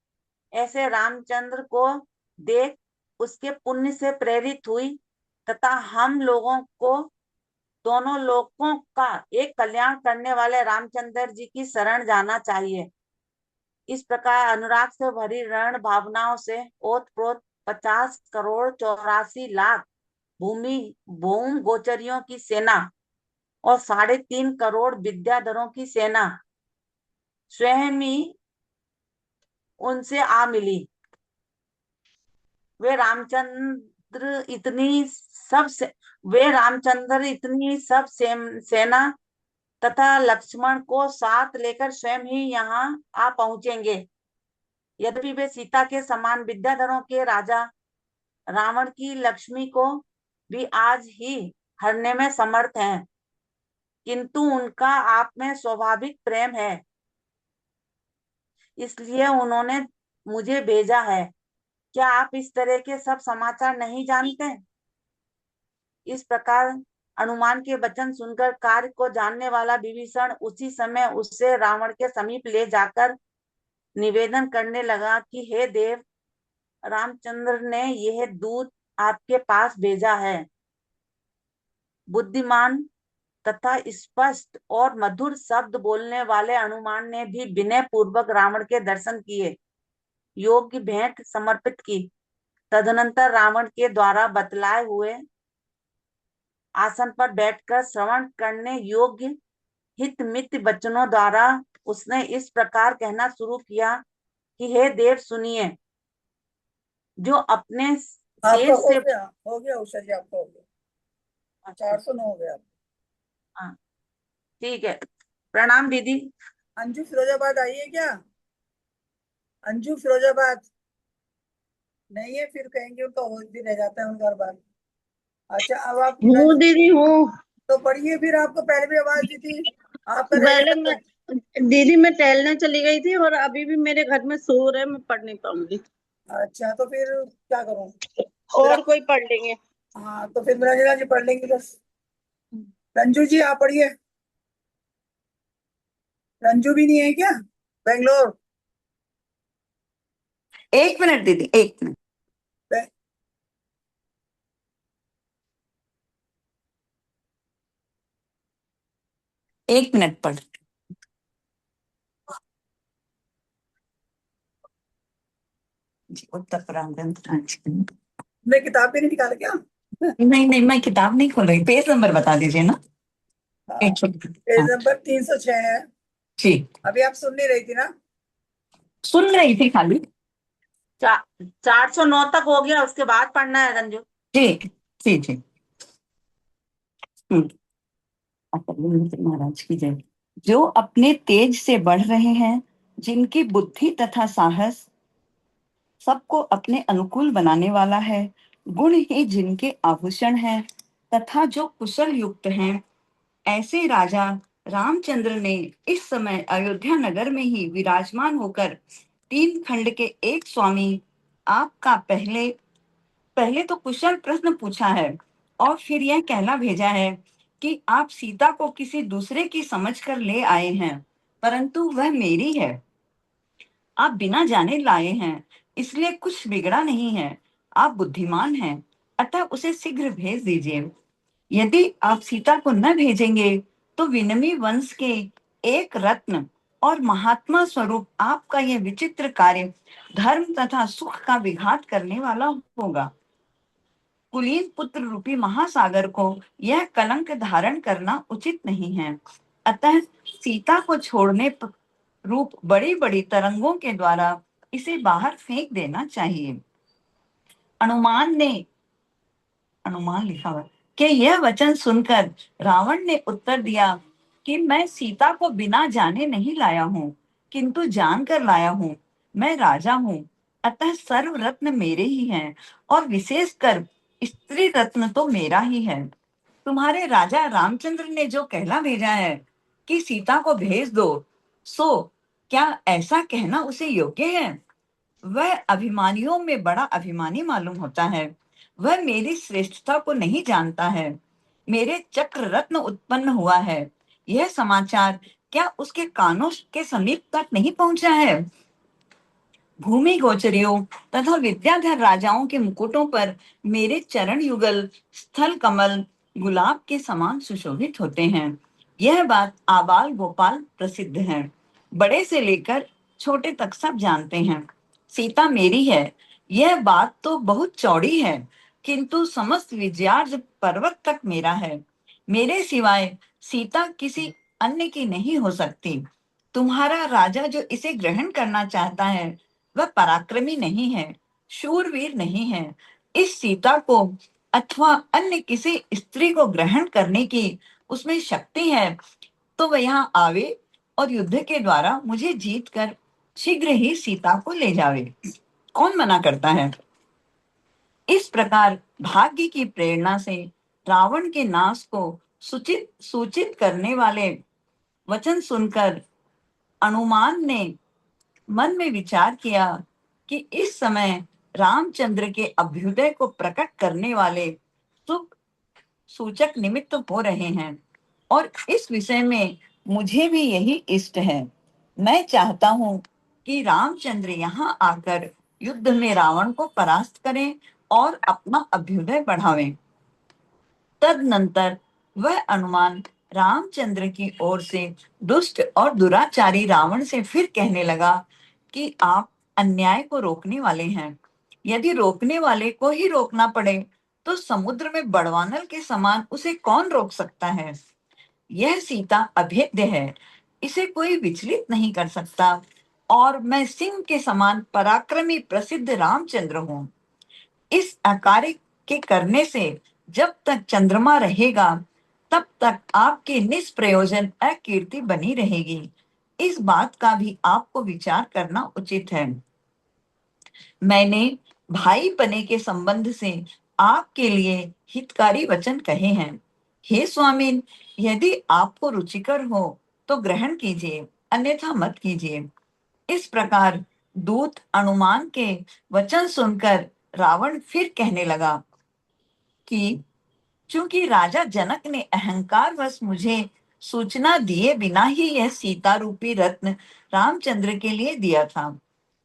ऐसे रामचंद्र को देख उसके पुण्य से प्रेरित हुई तथा हम लोगों को दोनों लोगों का एक कल्याण करने वाले रामचंद्र जी की शरण जाना चाहिए। इस प्रकार अनुराग से भरी रण भावनाओं से ओतप्रोत 50 करोड़ 84 लाख भूम गोचरियों की सेना और 3.5 करोड़ विद्याधरों की सेना स्वयं ही उनसे आ मिली। वे रामचंद्र इतनी सब सेना तथा लक्ष्मण को साथ लेकर स्वयं ही यहाँ आ पहुंचेंगे। यद्यपि वे सीता के समान विद्याधरों के राजा रावण की लक्ष्मी को भी आज ही हरने में समर्थ हैं, किंतु उनका आप में स्वाभाविक प्रेम है, इसलिए उन्होंने मुझे भेजा है। क्या आप इस तरह के सब समाचार नहीं जानते? इस प्रकार हनुमान के वचन सुनकर कार्य को जानने वाला विभीषण उसी समय उससे रावण के समीप ले जाकर निवेदन करने लगा कि हे देव, रामचंद्र ने यह दूत आपके पास भेजा है। बुद्धिमान तथा स्पष्ट और मधुर शब्द बोलने वाले हनुमान ने भी विनय पूर्वक रावण के दर्शन किए, योग्य भेंट समर्पित की। तदनंतर रावण के द्वारा बतलाए हुए आसन पर बैठकर श्रवण करने योग्य हित मित वचनों द्वारा उसने इस प्रकार कहना शुरू किया कि हे देव सुनिए, जो अपने आपका तेज से हो गया उषा जी, आपका हो गया 409 हो गया। हाँ, ठीक है। प्रणाम दीदी। अंजू फिरोजाबाद आई है क्या? अंजू फिरोजाबाद नहीं है, फिर कहेंगे उनका हो भी रह जाता है उनका हर बार। अच्छा, अब आप हूँ दीदी हूँ। तो पढ़िए फिर, आपको पहले भी आवाज दी थी, आपका रह पहले गया मैं दीदी मैं टहलने चली गई थी और अभी भी मेरे घर में शोर है, मैं पढ़ नहीं पाऊंगी। अच्छा, तो फिर क्या करूं? और कोई पढ़ लेंगे। हाँ, तो फिर रंजना जी पढ़ लेंगे बस। रंजू जी आप पढ़िए। रंजू भी नहीं है क्या बेंगलोर? एक मिनट दीदी, एक मिनट। बे- एक मिनट पढ़। जी, उत्तर प्रांगण। तुमने किताब भी नहीं निकाला क्या? नहीं नहीं, मैं किताब नहीं खोल रही। पेज नंबर बता दीजिए ना। हाँ, एक सेकंड। पेज हाँ नंबर 306 है। जी, अभी आप सुन नहीं रही थी ना? सुन रही थी खाली। 409 तक हो गया, उसके बाद पढ़ना है रंजू। जी जी जी। महाराज की जय। जो अपने तेज से बढ़ रहे हैं, जिनकी बुद्धि तथा साहस सबको अपने अनुकूल बनाने वाला है, गुण ही जिनके आभूषण हैं, तथा जो कुशल युक्त हैं, ऐसे राजा रामचंद्र ने इस समय अयोध्या नगर में ही विराजमान होकर 3 खंड के एक स्वामी आपका पहले पहले तो कुशल प्रश्न पूछा है और फिर यह कहना भेजा है कि आप सीता को किसी दूसरे की समझकर ले आए हैं, परंतु वह मेरी है। आप बिना जाने लाए हैं, इसलिए कुछ बिगड़ा नहीं है। आप बुद्धिमान हैं, अतः उसे शीघ्र भेज दीजिए। यदि आप सीता को न भेजेंगे तो विनमी वंश के एक रत्न और महात्मा स्वरूप आपका यह विचित्र कार्य धर्म तथा सुख का विघात करने वाला होगा। कुलीन पुत्र रूपी महासागर को यह कलंक धारण करना उचित नहीं है। अतः सीता को छोड़ने रूप बड़ी बड़ी तरंगों के द्वारा इसे बाहर फेंक देना चाहिए। अनुमान लिखा हुआ कि यह वचन सुनकर रावण ने उत्तर दिया कि मैं सीता को बिना जाने नहीं लाया हूँ, किंतु जानकर लाया हूँ। मैं राजा हूँ, अतः सर्व रत्न मेरे ही हैं और विशेषकर स्त्री रत्न तो मेरा ही है। तुम्हारे राजा रामचंद्र ने जो कहला भेजा है कि सीता को भेज दो, सो क्या ऐसा कहना उसे योग्य है? वह अभिमानियों में बड़ा अभिमानी मालूम होता है। वह मेरी श्रेष्ठता को नहीं जानता है। मेरे चक्र रत्न उत्पन्न हुआ है, यह समाचार क्या उसके कानों के समीप तक नहीं पहुंचा है? भूमि गोचरियों तथा विद्याधर राजाओं के मुकुटों पर मेरे चरण युगल स्थल कमल गुलाब के समान सुशोभित होते हैं। यह बात आबाल गोपाल प्रसिद्ध है, बड़े से लेकर छोटे तक सब जानते हैं। सीता मेरी है, यह बात तो बहुत चौड़ी है, किंतु समस्त विजयार्ज पर्वत तक मेरा है। मेरे सिवाय सीता किसी अन्य की नहीं हो सकती। तुम्हारा राजा जो इसे ग्रहण करना चाहता है वह पराक्रमी नहीं है, शूरवीर नहीं है। इस सीता को अथवा अन्य किसी स्त्री को ग्रहण करने की उसमें शक्ति है तो वह यहाँ आवे और युद्ध के द्वारा मुझे जीत कर शीघ्र ही सीता को ले जावे। कौन मना करता है? इस प्रकार भाग्य की प्रेरणा से रावण के नाश को सूचित करने वाले वचन सुनकर अनुमान ने मन में विचार किया कि इस समय रामचंद्र के अभ्युदय को प्रकट करने वाले शुभ सूचक निमित्त हो रहे हैं और इस विषय में मुझे भी यही इष्ट है। मैं चाहता हूं कि रामचंद्र यहाँ आकर युद्ध में रावण को परास्त करें और अपना अभ्युदय बढ़ावें। तदनंतर वह अनुमान रामचंद्र की ओर से दुष्ट और दुराचारी रावण से फिर कहने लगा कि आप अन्याय को रोकने वाले हैं। यदि रोकने वाले को ही रोकना पड़े तो समुद्र में बड़वानल के समान उसे कौन रोक सकता है? यह सीता अभेद्य है, इसे कोई विचलित नहीं कर सकता और मैं सिंह के समान पराक्रमी प्रसिद्ध रामचंद्र हूँ। इस अकार्य के करने से जब तक चंद्रमा रहेगा तब तक आपकी निष्प्रयोजन अकीर्ति बनी रहेगी। इस बात का भी आपको विचार करना उचित है। मैंने भाई बने के संबंध से आपके लिए हितकारी वचन कहे हैं। हे स्वामिन, यदि आपको रुचिकर हो तो ग्रहण कीजिए, अन्यथा मत कीजिए। इस प्रकार दूत अनुमान के वचन सुनकर रावण फिर कहने लगा कि चूंकि राजा जनक ने अहंकारवश मुझे सूचना दिए बिना ही यह सीता रूपी रत्न रामचंद्र के लिए दिया था,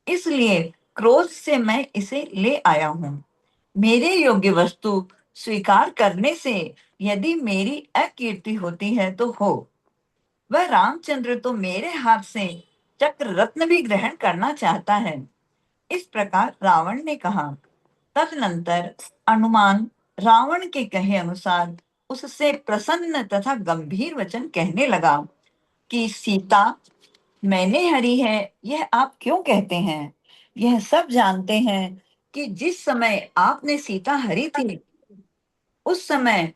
इसलिए क्रोध से मैं इसे ले आया हूं। मेरे योग्य वस्तु स्वीकार करने से यदि मेरी अकीर्ति होती है तो हो। वह रामचंद्र तो मेरे हाथ से चक्र रत्न भी ग्रहण करना चाहता है। इस प्रकार रावण ने कहा। तदनंतर अनुमान रावण के कहे अनुसार उससे प्रसन्न तथा गंभीर वचन कहने लगा कि सीता मैंने हरी है, यह आप क्यों कहते हैं? यह सब जानते हैं कि जिस समय आपने सीता हरी थी उस समय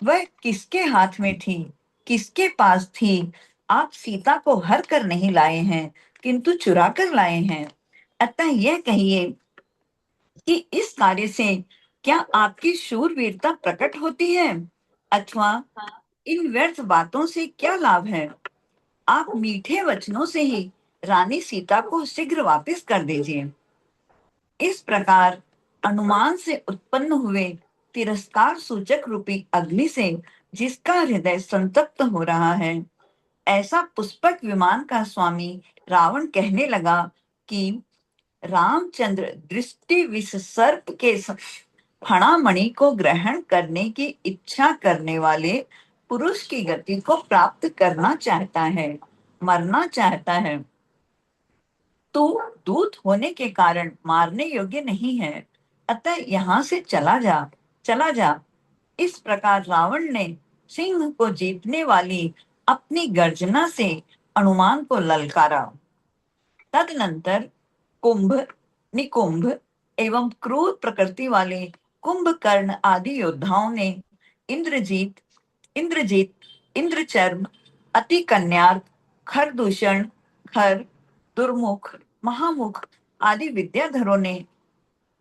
वह किसके हाथ में थी, किसके पास थी? आप सीता को हर कर नहीं लाए हैं किंतु चुरा कर लाए हैं। अतः यह कहिए कि इस कार्य से क्या आपकी शूरवीरता प्रकट होती है अथवा इन व्यर्थ बातों से क्या लाभ है? आप मीठे वचनों से ही रानी सीता को शीघ्र वापस कर दीजिए। इस प्रकार अनुमान से उत्पन्न हुए तिरस्कार सूचक रूपी अग्नि से जिसका हृदय संतप्त हो रहा है, ऐसा पुष्पक विमान का स्वामी रावण कहने लगा कि रामचंद्र दृष्टि विष सर्प के फणामणि को ग्रहण करने की इच्छा करने वाले पुरुष की गति को प्राप्त करना चाहता है, मरना चाहता है। तू दूत होने के कारण मारने योग्य नहीं है, अतः यहाँ से चला जा, चला जा। इस प्रकार रावण ने सिंह को जीतने वाली अपनी गर्जना से अनुमान को ललकारा। तदनंतर कुंभ, निकुंभ एवं क्रूर प्रकृति वाले कुंभकर्ण आदि योद्धाओं ने इंद्रजीत, इंद्रचर्म, अति कन्यार्क, खरदूषण, खर, दुर्मुख, महामुख आदि विद्याधरों ने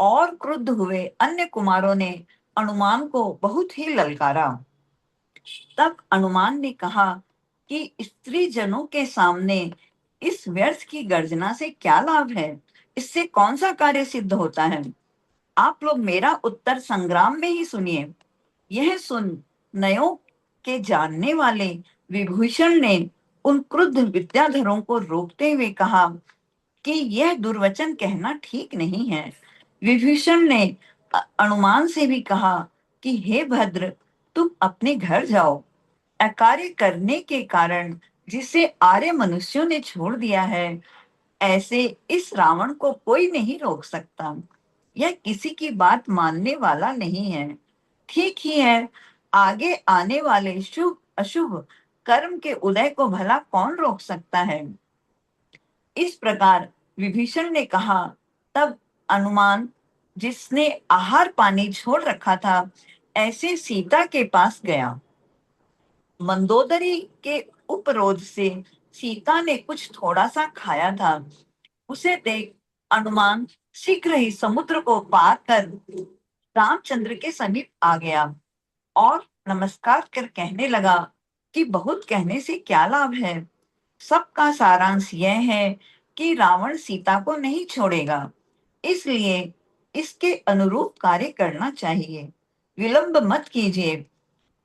और क्रुद्ध हुए अन्य कुमारों ने अनुमान को बहुत ही ललकारा। तब अनुमान ने कहा कि स्त्री जनों के सामने इस व्यर्थ की गर्जना से क्या लाभ है? इससे कौन सा कार्य सिद्ध होता है? आप लोग मेरा उत्तर संग्राम में ही सुनिए। यह सुन नयों के जानने वाले विभूषण ने उन क्रुद्ध विद्याधरों को रोकते हुए कहा कि यह दुर्वचन कहना ठीक नहीं है। विभीषण ने अनुमान से भी कहा कि हे भद्र, तुम अपने घर जाओ। अकार्य करने के कारण जिसे आर्य मनुष्यों ने छोड़ दिया है, ऐसे इस रावण को कोई नहीं रोक सकता। यह किसी की बात मानने वाला नहीं है। ठीक ही है, आगे आने वाले शुभ अशुभ कर्म के उदय को भला कौन रोक सकता है। इस प्रकार विभीषण ने कहा। तब हनुमान, जिसने आहार पानी छोड़ रखा था, ऐसे सीता के पास गया। मंदोदरी के उपरोध से सीता ने कुछ थोड़ा सा खाया था। उसे देख हनुमान शीघ्र ही समुद्र को पार कर रामचंद्र के समीप आ गया और नमस्कार कर कहने लगा कि बहुत कहने से क्या लाभ है। सबका सारांश यह है कि रावण सीता को नहीं छोड़ेगा, इसलिए इसके अनुरूप कार्य करना चाहिए। विलंब मत कीजिए,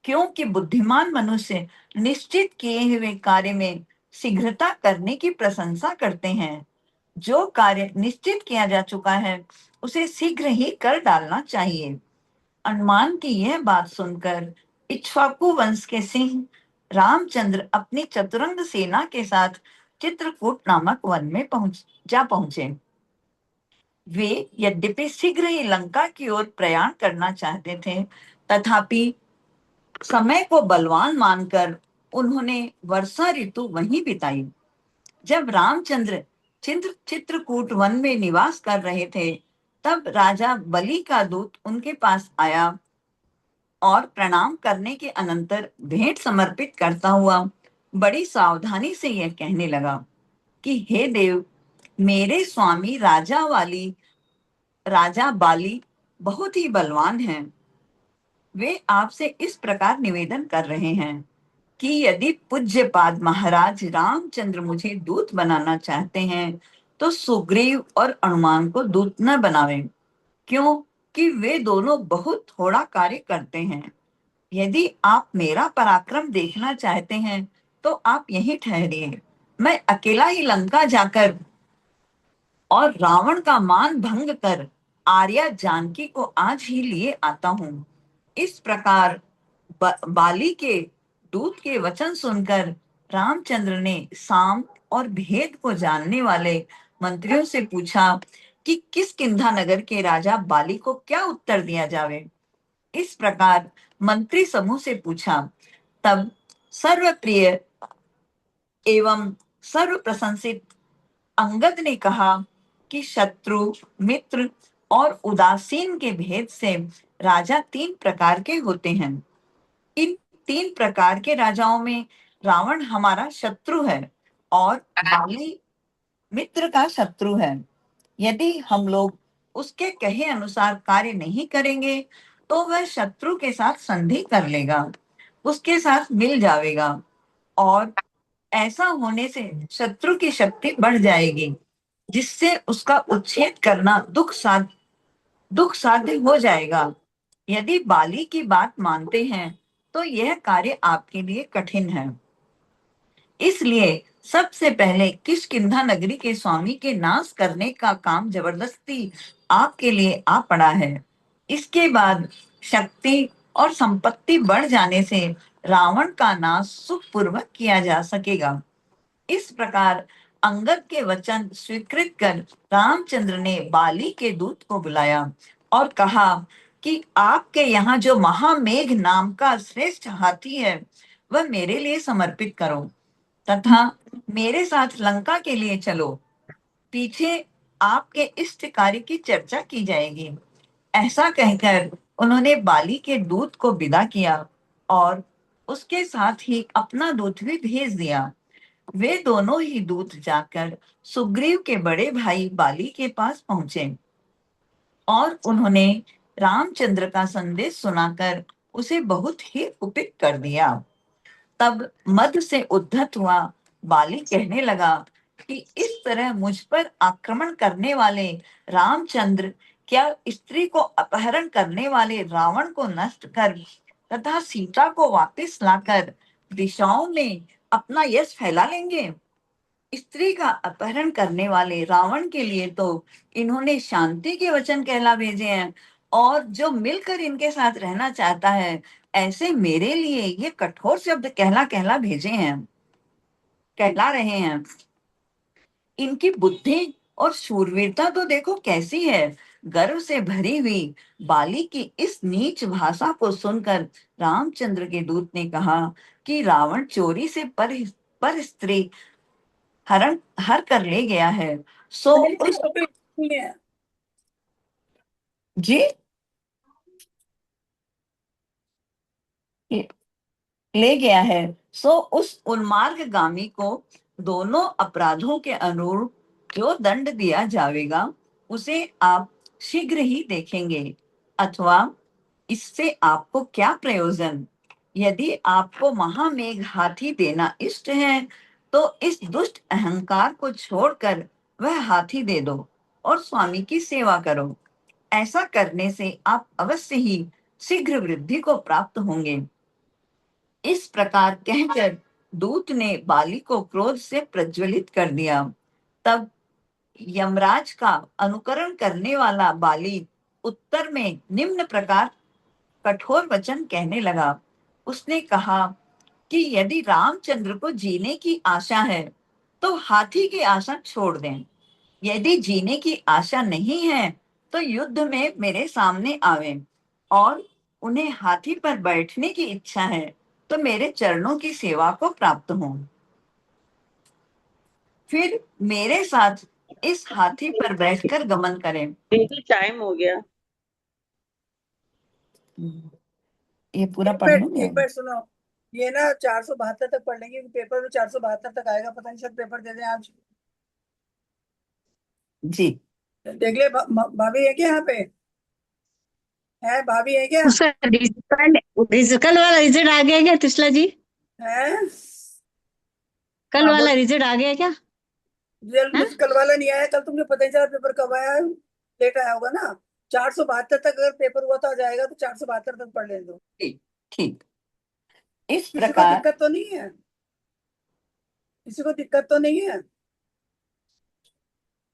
क्योंकि बुद्धिमान मनुष्य निश्चित किए हुए कार्य में शीघ्रता करने की प्रशंसा करते हैं। जो कार्य निश्चित किया जा चुका है उसे शीघ्र ही कर डालना चाहिए। हनुमान की यह बात सुनकर इक्ष्वाकु वंश के सिंह रामचंद्र अपनी चतुरंग सेना के साथ चित्रकूट नामक वन में पहुंचे। वे यद्यपि शीघ्र ही लंका की ओर प्रयाण करना चाहते थे, तथापि समय को बलवान मानकर उन्होंने वर्षा ऋतु वहीं बिताई। जब रामचंद्र चित्रकूट वन में निवास कर रहे थे, तब राजा बलि का दूत उनके पास आया और प्रणाम करने के अनंतर भेंट समर्पित करता हुआ बड़ी सावधानी से यह कहने लगा कि हे देव, मेरे स्वामी राजा बाली बहुत ही बलवान हैं। वे आपसे इस प्रकार निवेदन कर रहे हैं कि यदि पूज्यपाद महाराज रामचंद्र मुझे दूत बनाना चाहते हैं तो सुग्रीव और हनुमान को दूत न बनावें, क्योंकि वे दोनों बहुत थोड़ा कार्य करते हैं। यदि आप मेरा पराक्रम देखना चाहते हैं तो आप यहीं ठहरिए, मैं अकेला ही लंका जाकर और रावण का मान भंग कर आर्या जानकी को आज ही लिए आता हूँ। इस प्रकार बाली के दूत के वचन सुनकर रामचंद्र ने साम और भेद को जानने वाले मंत्रियों से पूछा कि किष्किंधा नगर के राजा बाली को क्या उत्तर दिया जावे। इस प्रकार मंत्री समूह से पूछा। तब सर्वप्रिय एवं सर्व प्रशंसित अंगद ने कहा कि शत्रु, मित्र और उदासीन के भेद से राजा 3 प्रकार के होते हैं। इन 3 प्रकार के राजाओं में रावण हमारा शत्रु है और बाली मित्र का शत्रु है। यदि हम लोग उसके कहे अनुसार कार्य नहीं करेंगे तो वह शत्रु के साथ संधि कर लेगा, उसके साथ मिल जाएगा और ऐसा होने से शत्रु की शक्ति बढ़ जाएगी, जिससे उसका उच्छेद करना दुख साध्य हो जाएगा। यदि बाली की बात मानते हैं तो यह कार्य आपके लिए कठिन है। इसलिए सबसे पहले किष्किंधा नगरी के स्वामी के नाश करने का काम जबरदस्ती आपके लिए आ पड़ा है। इसके बाद शक्ति और संपत्ति बढ़ जाने से रावण का नाश सुखपूर्वक किया जा सकेगा। इस प्रकार अंगद के वचन स्वीकृत कर रामचंद्र ने बाली के दूत को बुलाया और कहा कि आपके यहाँ जो महामेघ नाम का श्रेष्ठ हाथी है वह मेरे लिए समर्पित करो तथा मेरे साथ लंका के लिए चलो। पीछे आपके इष्ट कार्य की चर्चा की जाएगी। ऐसा कहकर उन्होंने बाली के दूत को विदा किया और उसके साथ ही अपना दूत भी भेज दिया। वे दोनों ही दूत जाकर सुग्रीव के बड़े भाई बाली के पास पहुंचे और उन्होंने रामचंद्र का संदेश सुनाकर उसे बहुत ही कुपित कर दिया। तब मद से उद्धत हुआ बाली कहने लगा कि इस तरह मुझ पर आक्रमण करने वाले रामचंद्र क्या स्त्री को अपहरण करने वाले रावण को नष्ट कर तथा सीता को वापस लाकर दिशाओं में अपना यश फैला लेंगे। स्त्री का अपहरण करने वाले रावण के लिए तो इन्होंने शांति के वचन कहला भेजे हैं और जो मिलकर इनके साथ रहना चाहता है ऐसे मेरे लिए ये कठोर शब्द कहला भेजे हैं, कहला रहे हैं। इनकी बुद्धि और शूरवीरता तो देखो कैसी है। गर्व से भरी हुई बाली की इस नीच भाषा को सुनकर रामचंद्र के दूत ने कहा कि रावण चोरी से पर स्त्री हरण हर कर ले गया है। सो उस नहीं है। जी ले गया है। सो उस उन्मार्गगामी को दोनों अपराधों के अनुरूप जो दंड दिया जाएगा उसे आप शीघ्र ही देखेंगे, अथवा इससे आपको क्या प्रयोजन? यदि आपको महामेघ हाथी देना इष्ट है तो इस दुष्ट अहंकार को छोड़कर वह हाथी दे दो और स्वामी की सेवा करो। ऐसा करने से आप अवश्य ही शीघ्र वृद्धि को प्राप्त होंगे। इस प्रकार कहकर दूत ने बाली को क्रोध से प्रज्वलित कर दिया। तब यमराज का अनुकरण करने वाला बाली उत्तर में निम्न प्रकार कठोर वचन कहने लगा। उसने कहा कि यदि रामचंद्र को जीने की आशा है तो हाथी की आशा छोड़ दें। यदि जीने की आशा नहीं है तो युद्ध में मेरे सामने आवे, और उन्हें हाथी पर बैठने की इच्छा है तो मेरे चरणों की सेवा को प्राप्त हों। फिर मेरे साथ इस हाथी पर बैठकर गमन करें। दीदी टाइम हो गया। ये पूरा पढ़ लूंगी। एक मिनट सुनो, ये ना 472 तक पढ़ लेंगे, पेपर में 472 तक आएगा, पता नहीं शायद पेपर दे दें आज। जी देख ले भाभी है क्या यहाँ पे? है भाभी है क्या? उसका कल वाला रिजल्ट आ गया क्या तिसला जी? है कल हाँ, वाला रिजल्ट आ गया क्या? रिजल्ट कल वाला नहीं आया। कल तुमने पता नहीं चला पेपर कब आया है, लेट आया होगा ना। 472 तक अगर पेपर हुआ तो आ जाएगा, तो 472 तक पढ़ लेने दो। ठीक। इस किसी को प्रकार दिक्कत तो नहीं है? किसी को दिक्कत तो नहीं है?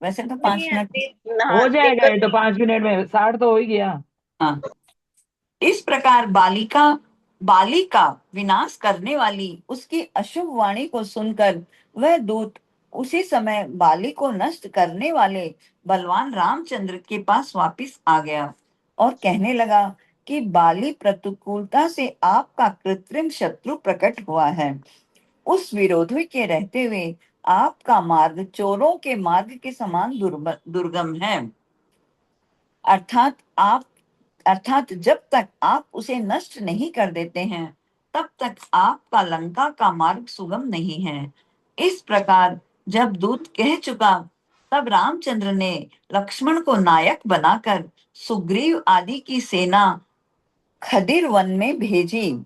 वैसे तो 5 मिनट हो जाएगा, ये तो 5 मिनट में 60 तो हो ही गया। हाँ। इस प्रकार बाली का विनाश करने वाली उसकी अशुभ वाणी को सुनकर वह दूत उसी समय बाली को नष्ट करने वाले बलवान रामचंद्र के पास वापिस आ गया और कहने लगा कि बाली प्रतिकूलता से आपका कृत्रिम शत्रु प्रकट हुआ है। उस विरोधी के रहते हुए आपका मार्ग चोरों के मार्ग के समान दुर्गम है। अर्थात जब तक आप उसे नष्ट नहीं कर देते हैं तब तक आपका लंका का मार्ग सुगम नहीं है। इस प्रकार जब दूत कह चुका तब रामचंद्र ने लक्ष्मण को नायक बनाकर सुग्रीव आदि की सेना खदिर वन में भेजी,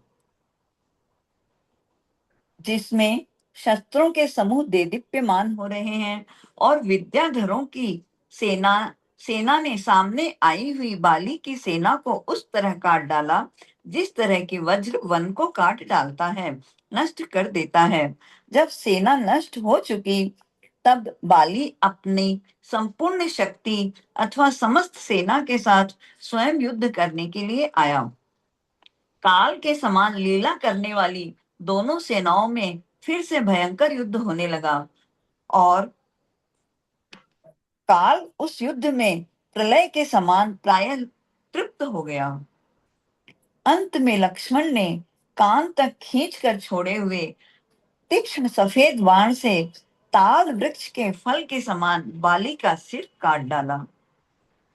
जिसमें शस्त्रों के समूह देदीप्यमान हो रहे हैं और विद्याधरों की सेना ने सामने आई हुई बाली की सेना को उस तरह काट डाला जिस तरह की वज्र वन को काट डालता है, नष्ट कर देता है। जब सेना नष्ट हो चुकी तब बाली अपनी संपूर्ण शक्ति अथवा समस्त सेना के साथ स्वयं युद्ध करने के लिए आया। काल के समान लीला करने वाली दोनों सेनाओं में फिर से भयंकर युद्ध होने लगा और काल उस युद्ध में प्रलय के समान प्रायः तृप्त हो गया। अंत में लक्ष्मण ने कान तक खींचकर छोड़े हुए तीक्ष्ण सफेद बाण से ताल वृक्ष के फल के समान बाली का सिर काट डाला।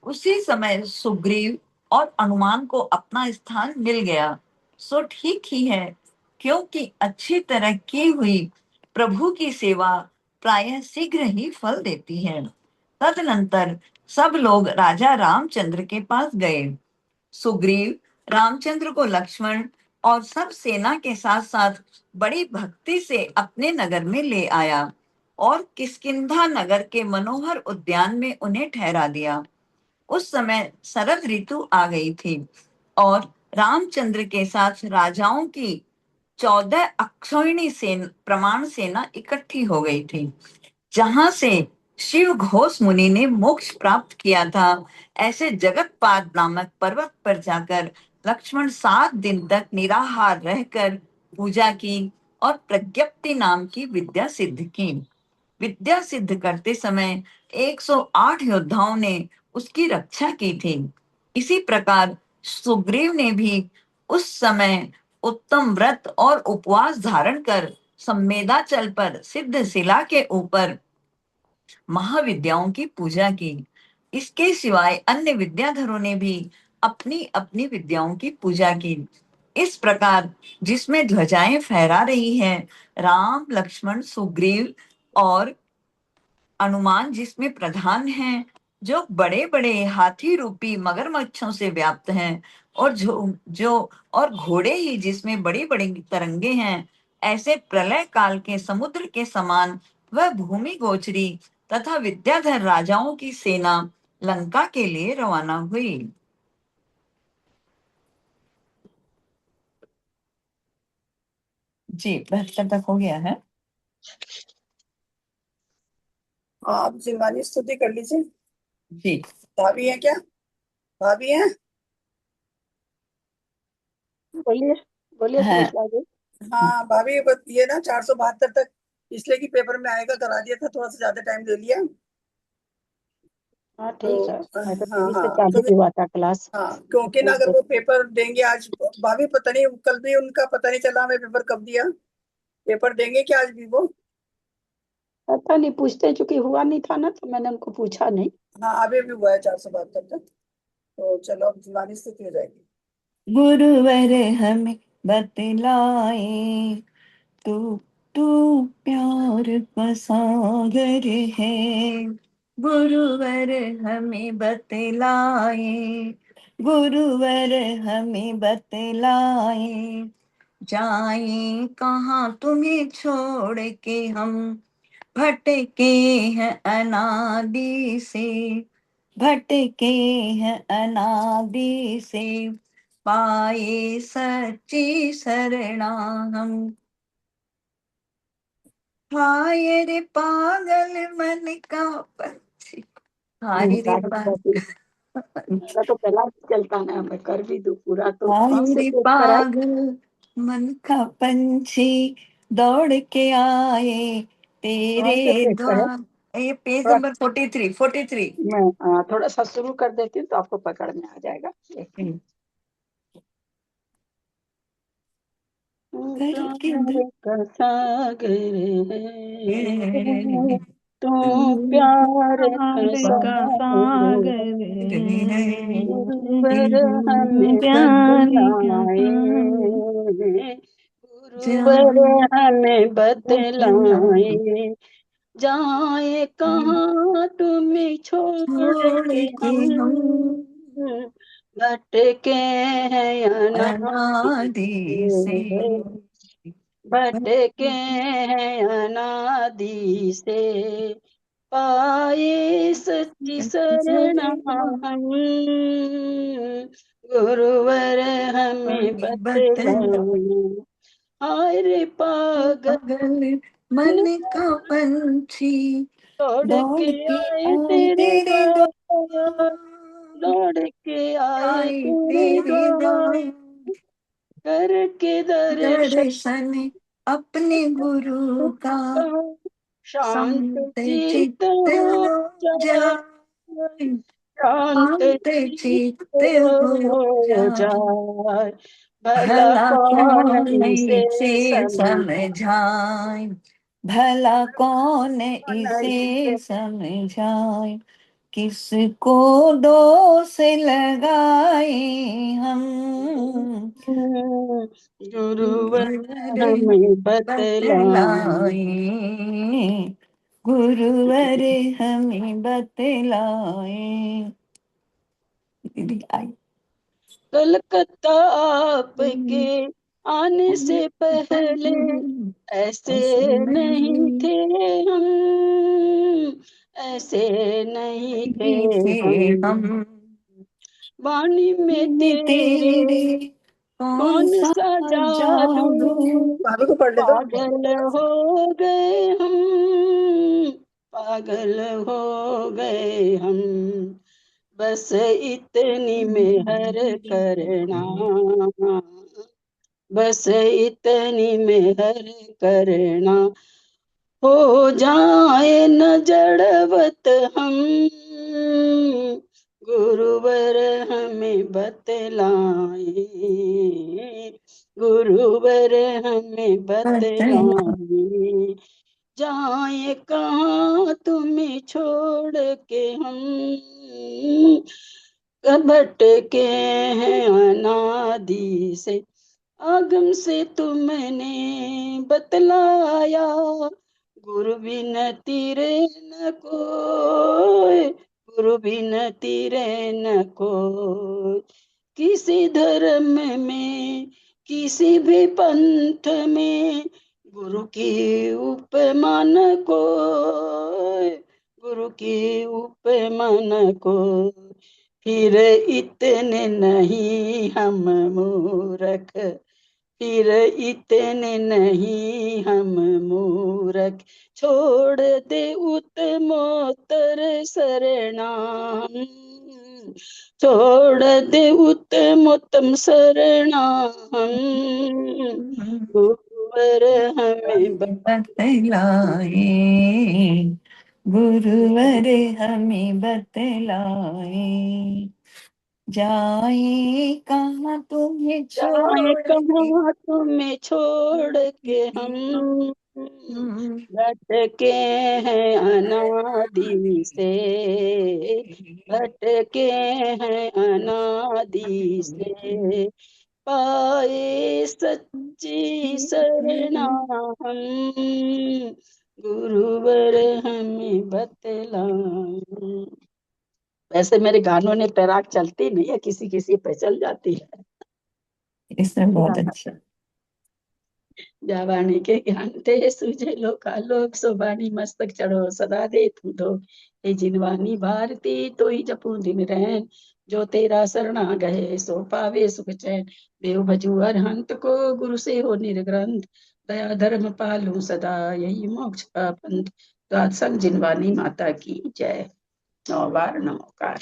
उसी समय सुग्रीव और हनुमान को अपना स्थान मिल गया। सो ठीक ही है, क्योंकि अच्छी तरह की हुई प्रभु की सेवा प्रायः शीघ्र ही फल देती है। तदनंतर सब लोग राजा रामचंद्र के पास गए। सुग्रीव रामचंद्र को लक्ष्मण और सब सेना के साथ साथ बड़ी भक्ति से अपने नगर में ले आया और किष्किंधा नगर के मनोहर उद्यान में उन्हें ठहरा दिया। उस समय शरद ऋतु आ गई थी और रामचंद्र के साथ राजाओं की 14 अक्षौहिणी प्रमाण सेना इकट्ठी हो गई थी। जहां से शिव घोष मुनि ने मोक्ष प्राप्त किया था, ऐसे जगतपाद नामक पर्वत पर जाकर लक्ष्मण 7 दिन तक निराहार रहकर पूजा की और प्रज्ञप्ति नाम की विद्या सिद्ध की। विद्या सिद्ध करते समय 108 योद्धाओं ने उसकी रक्षा की थी। इसी प्रकार सुग्रीव ने भी उस समय उत्तम व्रत और उपवास धारण कर संवेदाचल पर सिद्ध शिला के ऊपर महाविद्याओं की पूजा की। इसके सिवाय अन्य विद्याधरों ने भी अपनी अपनी विद्याओं की पूजा की। इस प्रकार जिसमें ध्वजाएं फहरा रही हैं, राम लक्ष्मण सुग्रीव और हनुमान जिसमें प्रधान हैं, जो बड़े बड़े हाथी रूपी मगरमच्छों से व्याप्त हैं, और जो जो और घोड़े ही जिसमें बड़ी बड़ी तरंगे हैं, ऐसे प्रलय काल के समुद्र के समान वह भूमि गोचरी तथा विद्याधर राजाओं की सेना लंका के लिए रवाना हुई। जी 72 तक हो गया है। आप जिनवानी स्तुति कर लीजिए। जी भाभी है क्या? भाभी है? बोलिए बोलिए हाँ सुमित्रा जी। हाँ भाभी, ये ना 472 तक इसलिए कि पेपर में आएगा करा दिया था, थोड़ा सा ज्यादा टाइम ले लिया। हाँ तो ठीक है, मैं तो हाँ टीवी से हाँ चालू क्योंकि हुआ था क्लास। क्योंकि ना अगर वो पेपर देंगे आज, भाभी पता नहीं कल भी उनका पता नहीं चला हमें पेपर कब दिया। पेपर देंगे क्या आज भी वो? पता नहीं, पूछते चूंकि हुआ नहीं था ना, तो मैंने उनको पूछा नहीं। हाँ अभी भी हुआ है 472 तक। तो चलो अब जिनवानी स्तुति हो जाएगी। गुरुवर हमें बतलाए, तू तू प्यार का सागर है। गुरुवर हमें बतलाए, गुरुवर हमें बतलाए, जाएं कहाँ तुम्हें छोड़ के हम, भटके हैं अनादि से, भटके हैं अनादि से, पाए सच्ची शरणा हम। हाय रे पागल मन का पंछी, हाय रे पागल, मेरा तो गला चलता ना, मैं कर भी दूं पूरा, तो कौन हाय से रे पेज पर है? पागल मन का पंछी, दौड़ के आए कौन से तेरे पेज पर है? द्वार। ये पेज थोड़ा नंबर 43। मैं थोड़ा सा शुरू कर देती हूँ तो आपको पकड़ में आ जाएगा। एक मिनट। करके प्यार का सागर है, तू प्यार का प्यार का सागर है, सागर है, गुरुवर हमें प्यार का बतलाए, सागर गुरुवर हमें बतलाए, जाए कहाँ तुम्हें छोड़ छोड़ के के हम, हम भटके हैं अनादि अनादि से, से, भटके हैं अनादि से, पाए सच्ची शरण हम, गुरुवर हमें बतलाए। हाय रे पागल पागल मन का पंछी, दौड़ के दौड़ के आए आए तेरे तेरे द्वार, द्वार, दौड़ के आए आए तेरे तेरे द्वार, द्वार, करके दर्शन दर्शन अपने गुरु का, का, शांत संत चित चित्त हो हो जाए, जाए, शांत शांत चित चित्त हो हो जाए, जाए, भला भला कौन कौन इसे इसे समझाए, समझाए, भला कौन कौन इसे इसे समझाए, किसको दोष लगाए हम, गुरुवर गुरुवर हमें बतलाए। बतलाए, गुरुवर हमें बतलाए। दीदी आई। कलकत्ता आपके आने से पहले ऐसे ऐसे नहीं नहीं थे हम, ऐसे नहीं थे थे हम, हम, वाणी में में तेरे तेरे कौन कौन सा सा जादू, जादू, भाभी को पढ़ ले दो। पागल हो गए हम, पागल हो गए हम, बस इतनी मेहर करना, बस इतनी मेहर करना, हो जाए न जड़वत हम, गुरुवर हमें बतलाए, गुरुवर हमें बतलाए, जाए कहाँ तुम्हें छोड़ के हम, भटके हैं अनादि से, आगम से तुमने बतलाया, गुरु बिन तेरे न कोई, गुरु बिन तेरे न कोई, किसी धर्म में किसी भी पंथ में, गुरु की उपमा न कोई, गुरु की उपमा न कोई, फिर इतने नहीं हम मूर्ख, फिर इतने नहीं हम मूर्ख, छोड़ दे उत्तमोत्तर शरणाम, छोड़ दे उत्तमोत्तम शरणाम, गुरुवर हमें बतलाए, गुरुवर हमें बतलाए, जाए कहाँ तुम्हें जाए छोड़ के कहाँ तुम्हें छोड़ के हम, भटके हैं अनादि से, भटके हैं अनादि से, पाए सच्ची शरणा हम, गुरुवर हमें बतलाए। वैसे मेरे गानों ने पैराग चलती नहीं है, किसी किसी पे चल जाती है। इसमें बहुत अच्छा। जावाणी के ज्ञान ते सुझे लोकालोक, सोबानी मस्तक चढ़ो सदा दे तू दो, हे जिनवानी भारती तो ही जपू दिन रैन, जो तेरा शरणा गए सो पावे सुख चैन, देव भजू अरहंत को गुरु से हो निर्ग्रंथ, दया धर्म पालू सदा यही मोक्ष का पंथ। तो संग जिनवानी माता की जय। 9 बार नमोकार।